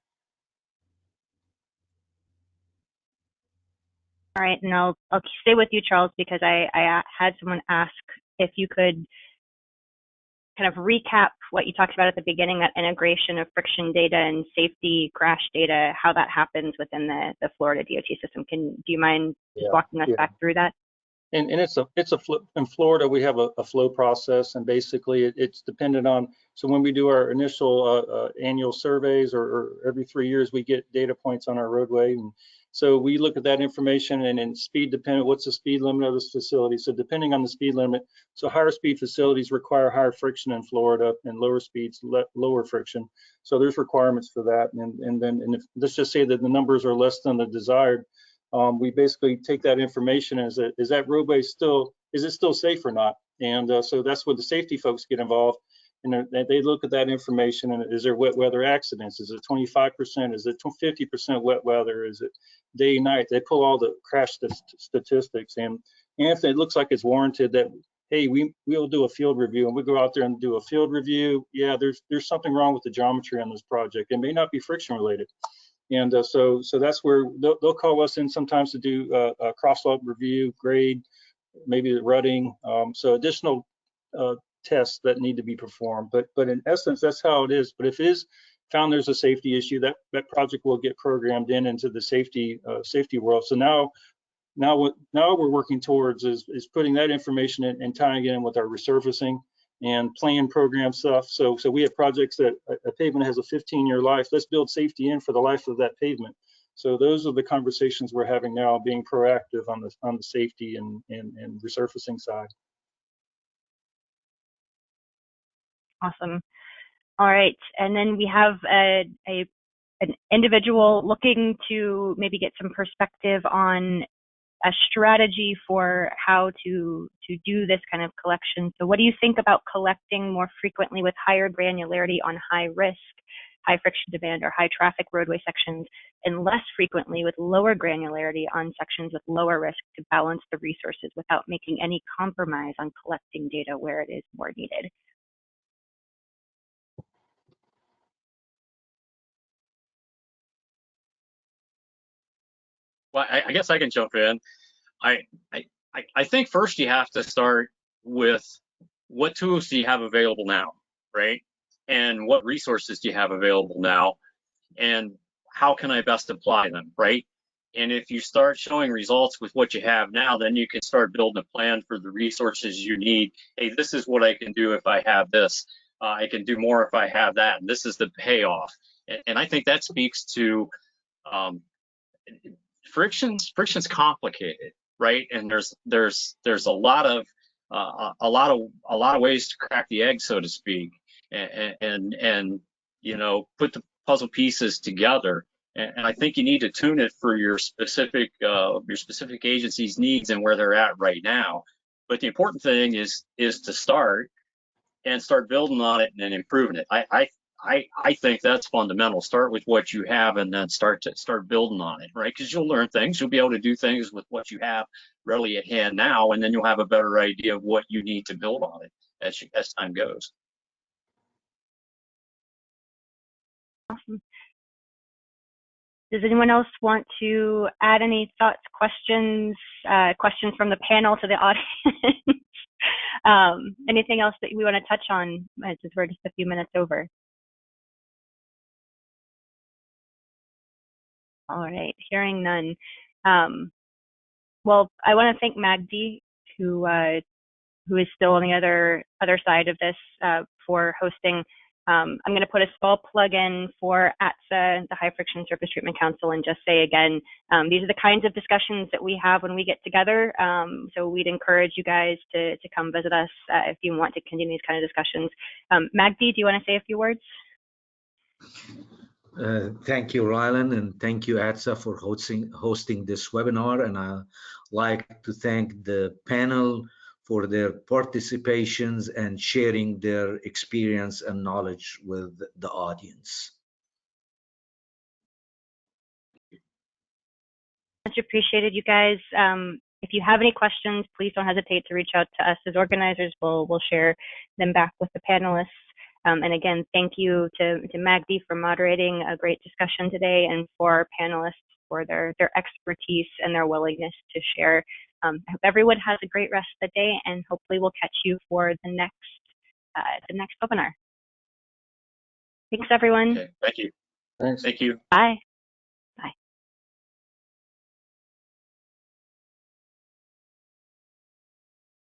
All right, and I'll stay with you, Charles, because I had someone ask if you could kind of recap what you talked about at the beginning, that integration of friction data and safety crash data, how that happens within the Florida DOT system. Do you mind just walking us back through that? And it's a flow. In Florida, we have a flow process, and basically it's dependent on. So when we do our initial annual surveys, or every 3 years, we get data points on our roadway, and so we look at that information, and in speed dependent, what's the speed limit of this facility? So depending on the speed limit, so higher speed facilities require higher friction in Florida, and lower speeds lower friction. So there's requirements for that, and if, let's just say that the numbers are less than the desired. We basically take that information as is that roadway still safe or not? And so that's where the safety folks get involved, and they look at that information. And is there wet weather accidents? Is it 25%? Is it 50% wet weather? Is it day night? They pull all the crash statistics, and if it looks like it's warranted, that hey, we'll do a field review, and we go out there and do a field review. Yeah, there's something wrong with the geometry on this project. It may not be friction related. And so that's where they'll call us in sometimes to do a crosswalk review, grade, maybe the rutting, so additional tests that need to be performed. But in essence, that's how it is. But if it is found there's a safety issue, that project will get programmed into the safety world. So now Now we're working towards is putting that information in and tying it in with our resurfacing and plan program stuff. So we have projects that a pavement has a 15-year life. Let's build safety in for the life of that pavement. So those are the conversations we're having now, being proactive on the safety and resurfacing side. Awesome. All right, and then we have an individual looking to maybe get some perspective on a strategy for how to do this kind of collection. So what do you think about collecting more frequently with higher granularity on high risk, high friction demand, or high traffic roadway sections, and less frequently with lower granularity on sections with lower risk to balance the resources without making any compromise on collecting data where it is more needed? Well, I guess I can jump in. I think first you have to start with what tools do you have available now, right? And what resources do you have available now? And how can I best apply them, right? And if you start showing results with what you have now, then you can start building a plan for the resources you need. Hey, this is what I can do if I have this. I can do more if I have that. And this is the payoff. And I think that speaks to friction's complicated, right? And there's a lot of ways to crack the egg, so to speak, and you know, put the puzzle pieces together. And I think you need to tune it for your specific agency's needs and where they're at right now. But the important thing is to start building on it and improving it. I think that's fundamental. Start with what you have and then start building on it, right? Because you'll learn things. You'll be able to do things with what you have readily at hand now, and then you'll have a better idea of what you need to build on it as time goes. Awesome. Does anyone else want to add any thoughts, questions from the panel to the audience? Anything else that we want to touch on as we're just a few minutes over? All right, hearing none. Well, I want to thank Magdy, who is still on the other side of this, for hosting. I'm going to put a small plug in for ATSA, the High Friction Surface Treatment Council, and just say again, these are the kinds of discussions that we have when we get together. So we'd encourage you guys to come visit us if you want to continue these kind of discussions. Magdy, do you want to say a few words? Thank you, Rylan, and thank you, ATSA, for hosting this webinar. And I'd like to thank the panel for their participations and sharing their experience and knowledge with the audience. Much appreciated, you guys. If you have any questions, please don't hesitate to reach out to us as organizers. We'll share them back with the panelists. And again, thank you to Magdy for moderating a great discussion today, and for our panelists for their expertise and their willingness to share. I hope everyone has a great rest of the day, and hopefully we'll catch you for the next webinar. Thanks, everyone. Okay, thank you. Thanks. Thank you. Bye.